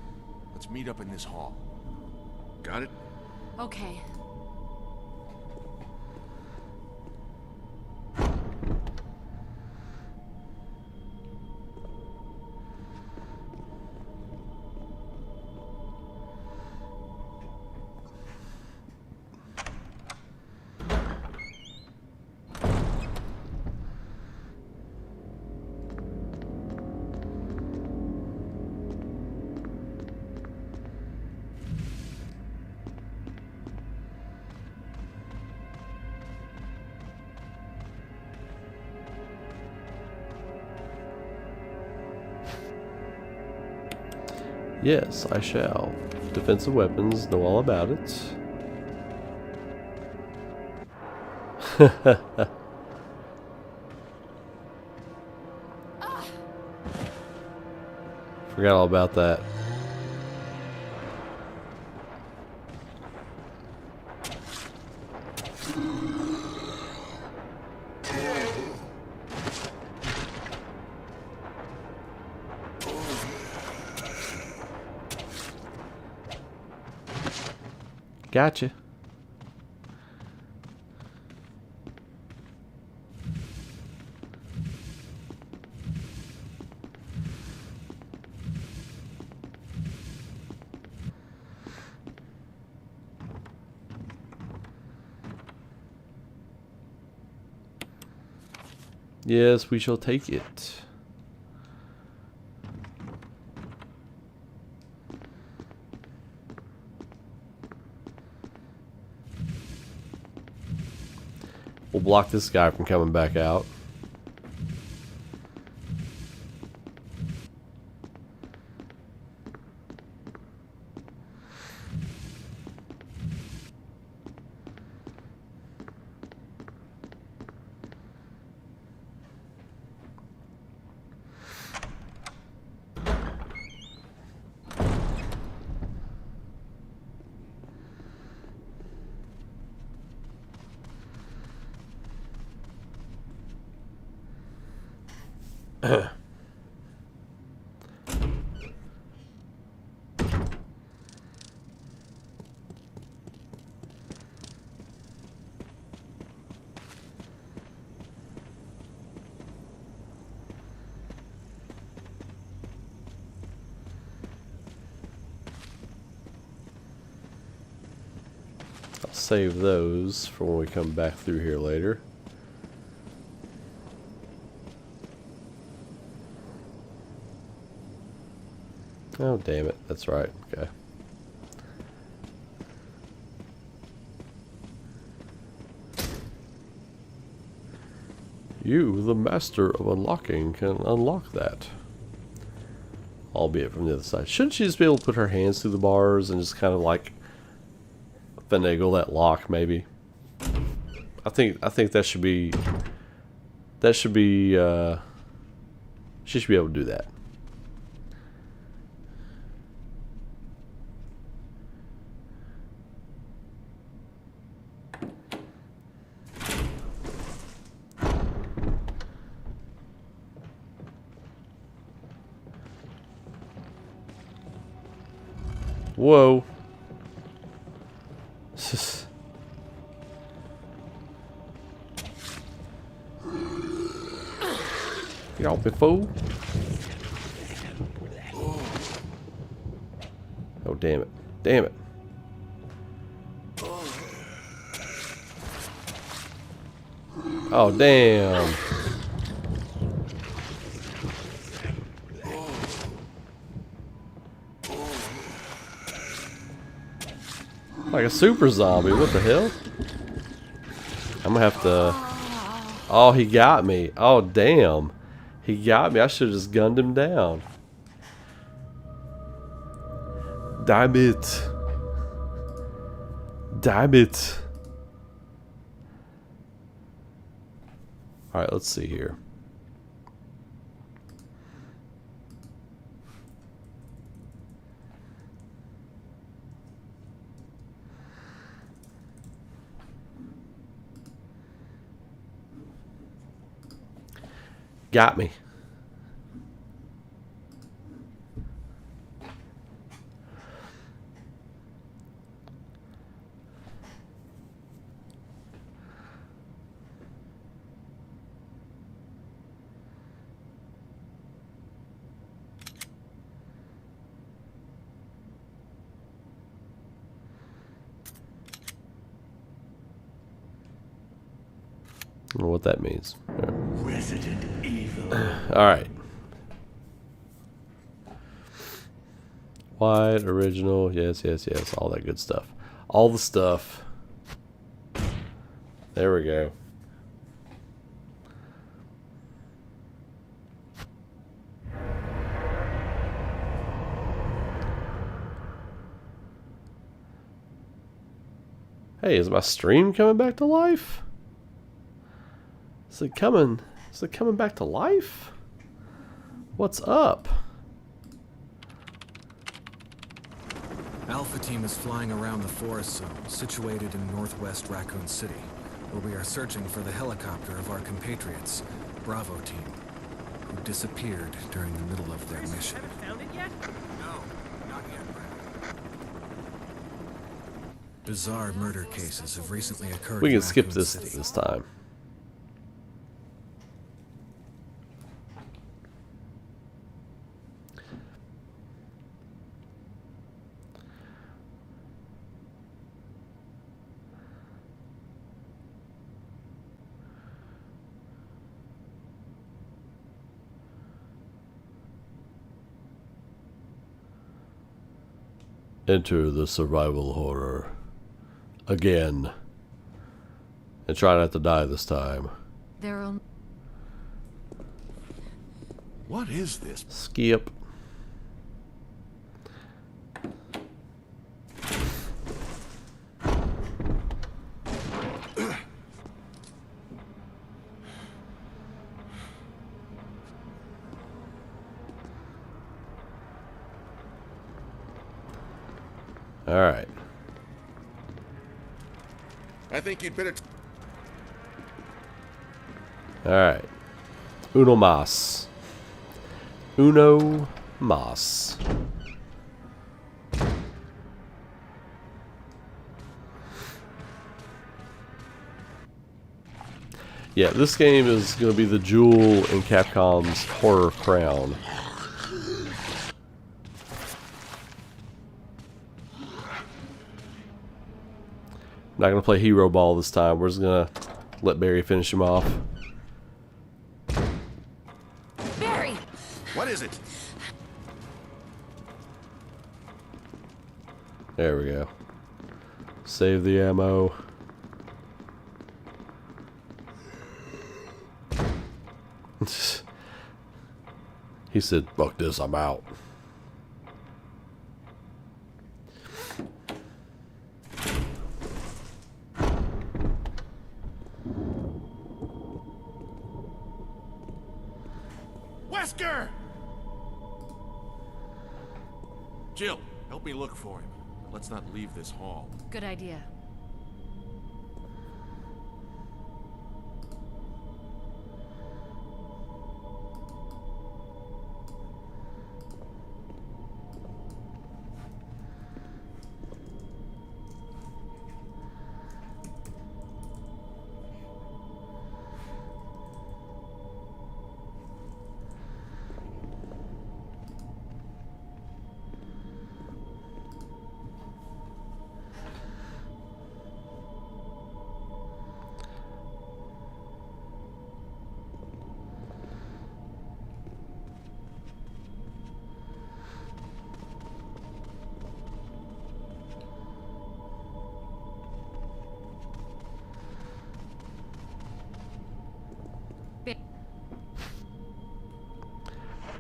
let's meet up in this hall. Got it? Okay. Yes, I shall. Defensive weapons, know all about it. Forgot all about that. Gotcha. Yes, we shall take it. We'll block this guy from coming back out. save those for when we come back through here later. Oh, damn it. That's right. Okay. You, the master of unlocking, can unlock that. Albeit from the other side. Shouldn't she just be able to put her hands through the bars and just kind of like finagle that lock, maybe? I think that should be she should be able to do that. Whoa. Get off me, fool. Oh, damn it. Damn it. Oh, damn. Like a super zombie. What the hell? I'm gonna have to... Oh, he got me. Oh, damn. He got me. I should have just gunned him down. Damn it. Damn it. Alright, let's see here. Got me. I don't know what that means. Resident Evil. Alright. White, original, yes, yes, yes, all that good stuff. All the stuff. There we go. Hey, is my stream coming back to life? Is it coming back to life? What's up? Alpha Team is flying around the forest zone, situated in northwest Raccoon City, where we are searching for the helicopter of our compatriots, Bravo Team, who disappeared during the middle of their mission. Found it yet? No, not yet, Brandon. Bizarre murder cases have recently occurred We in can skip Raccoon this City. this time. Enter the survival horror. Again. And try not to die this time. There are What is this? Skip. All right. I think you'd better... All right. Uno mas. Uno mas. Yeah, this game is going to be the jewel in Capcom's horror crown. Not gonna play hero ball this time. We're just gonna let Barry finish him off. Barry! What is it? There we go. Save the ammo. He said, "Fuck this, I'm out." Wesker! Jill, help me look for him. Let's not leave this hall. Good idea.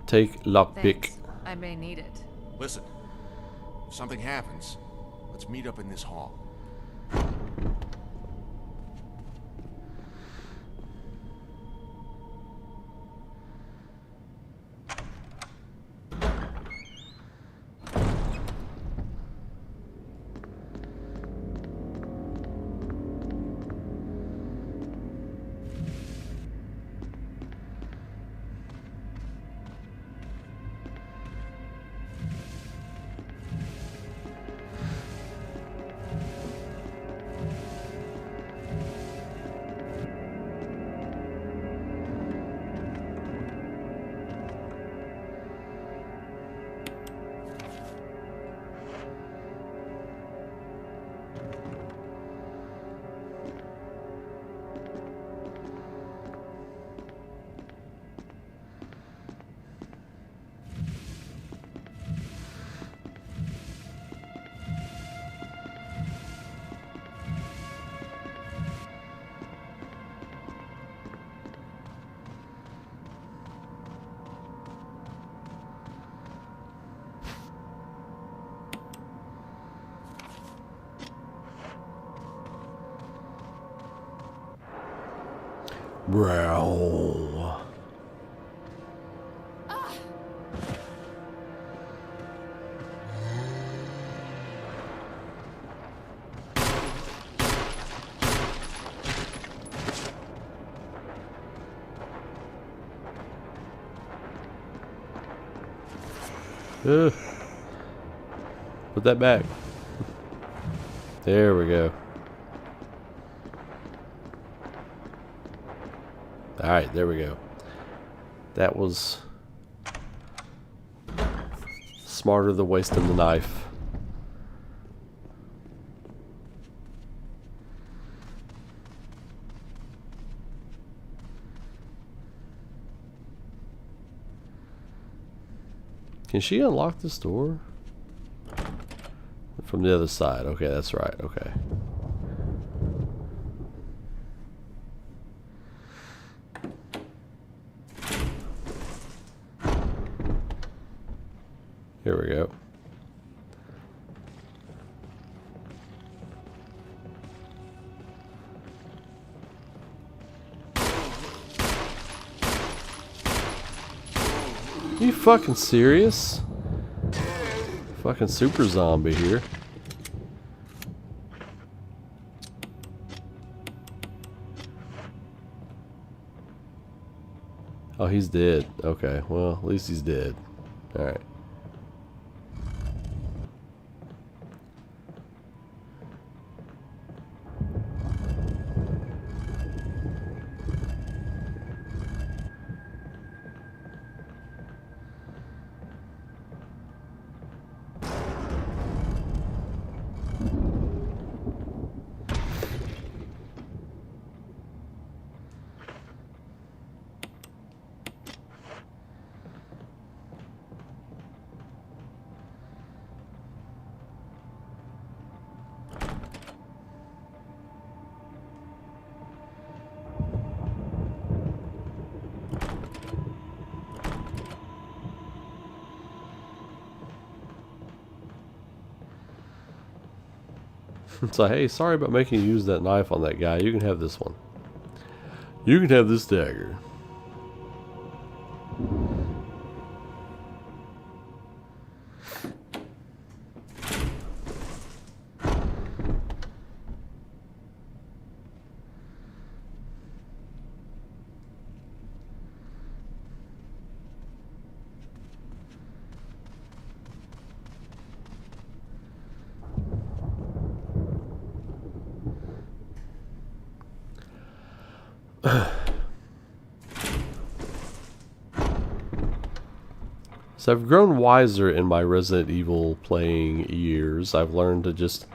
Take lockpick. Thanks. I may need it. Listen, if something happens, let's meet up in this hall. Bro. Put that back. There we go. Alright, there we go. That was smarter than wasting the knife. Can she unlock this door? From the other side. Okay, that's right. Okay. Here we go. Are you fucking serious? Fucking super zombie here. Oh, he's dead. Okay, well, at least he's dead. Alright. It's like, hey, sorry about making you use that knife on that guy. You can have this one. You can have this dagger. So I've grown wiser in my Resident Evil playing years. I've learned to just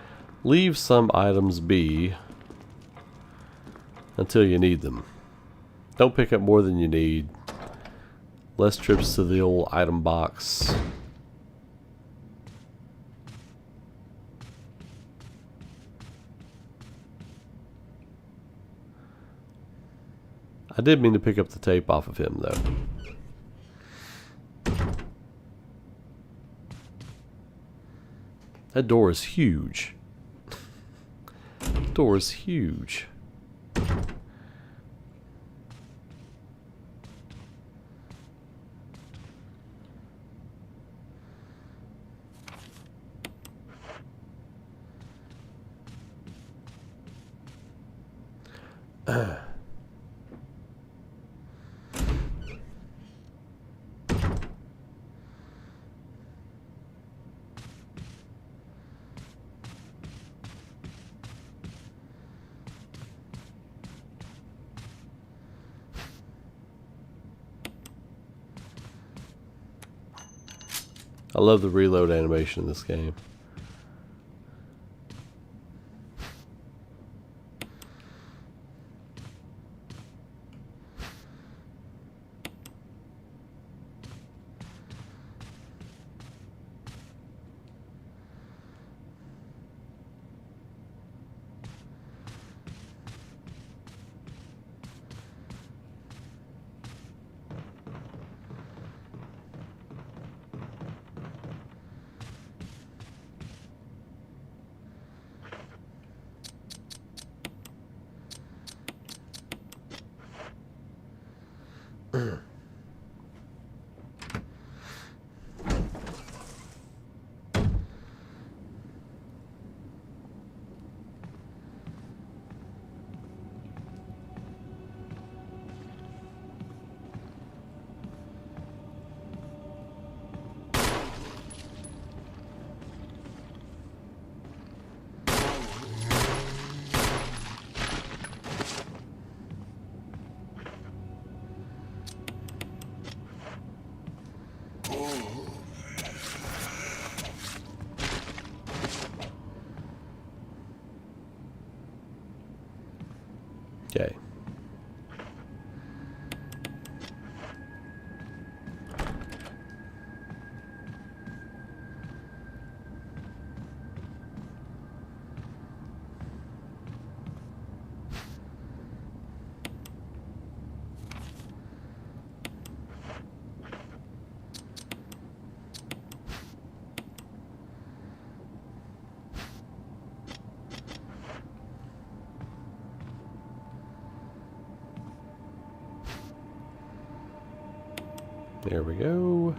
leave some items be until you need them. Don't pick up more than you need. Less trips to the old item box. I did mean to pick up the tape off of him though. That door is huge. The door is huge. I love the reload animation in this game. Okay. There we go.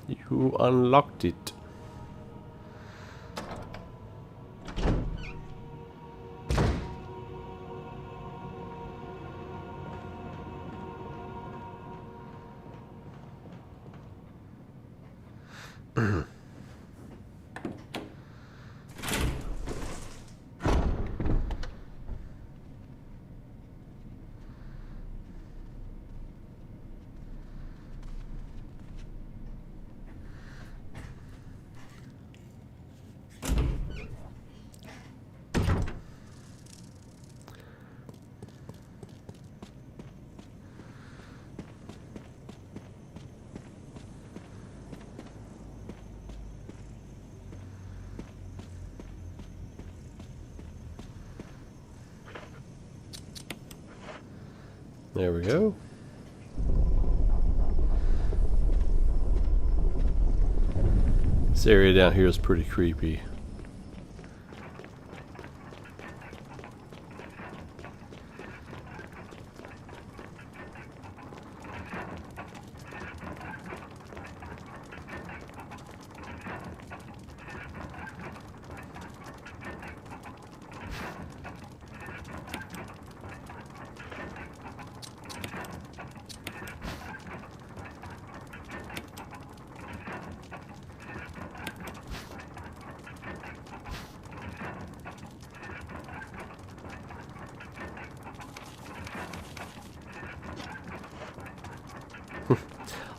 You unlocked it. There we go. This area down here is pretty creepy.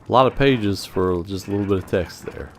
A lot of pages for just a little bit of text there.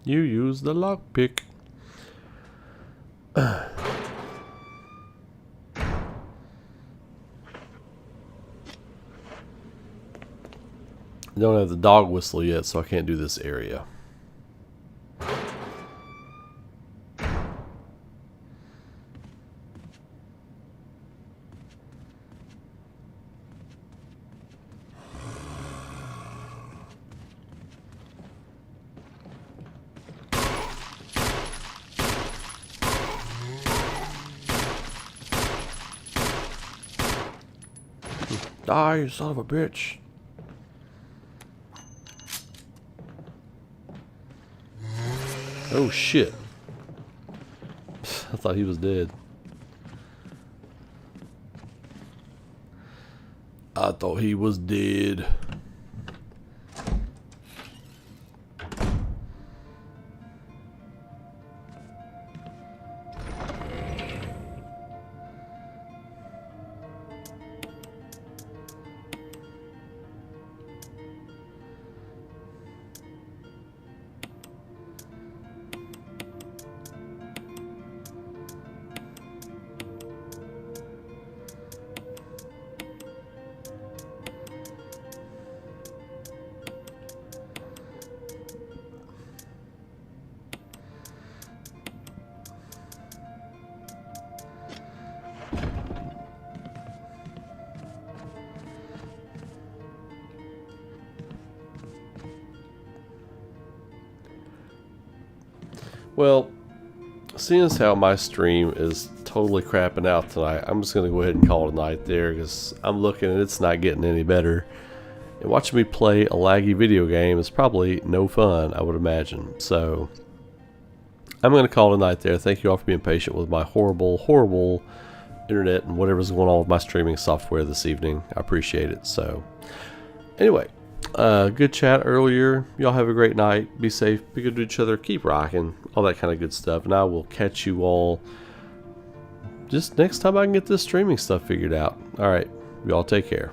You use the lockpick. Don't have the dog whistle yet, so I can't do this area. Die, you son of a bitch. Oh shit. I thought he was dead. I thought he was dead. Well, seeing as how my stream is totally crapping out tonight, I'm just going to go ahead and call it a night there, because I'm looking and it's not getting any better. And watching me play a laggy video game is probably no fun, I would imagine. So, I'm going to call it a night there. Thank you all for being patient with my horrible, horrible internet and whatever's going on with my streaming software this evening. I appreciate it. So, anyway. Good chat earlier. Y'all have a great night. Be safe. Be good to each other. Keep rocking. All that kind of good stuff. And I will catch you all just next time I can get this streaming stuff figured out. Alright. Y'all take care.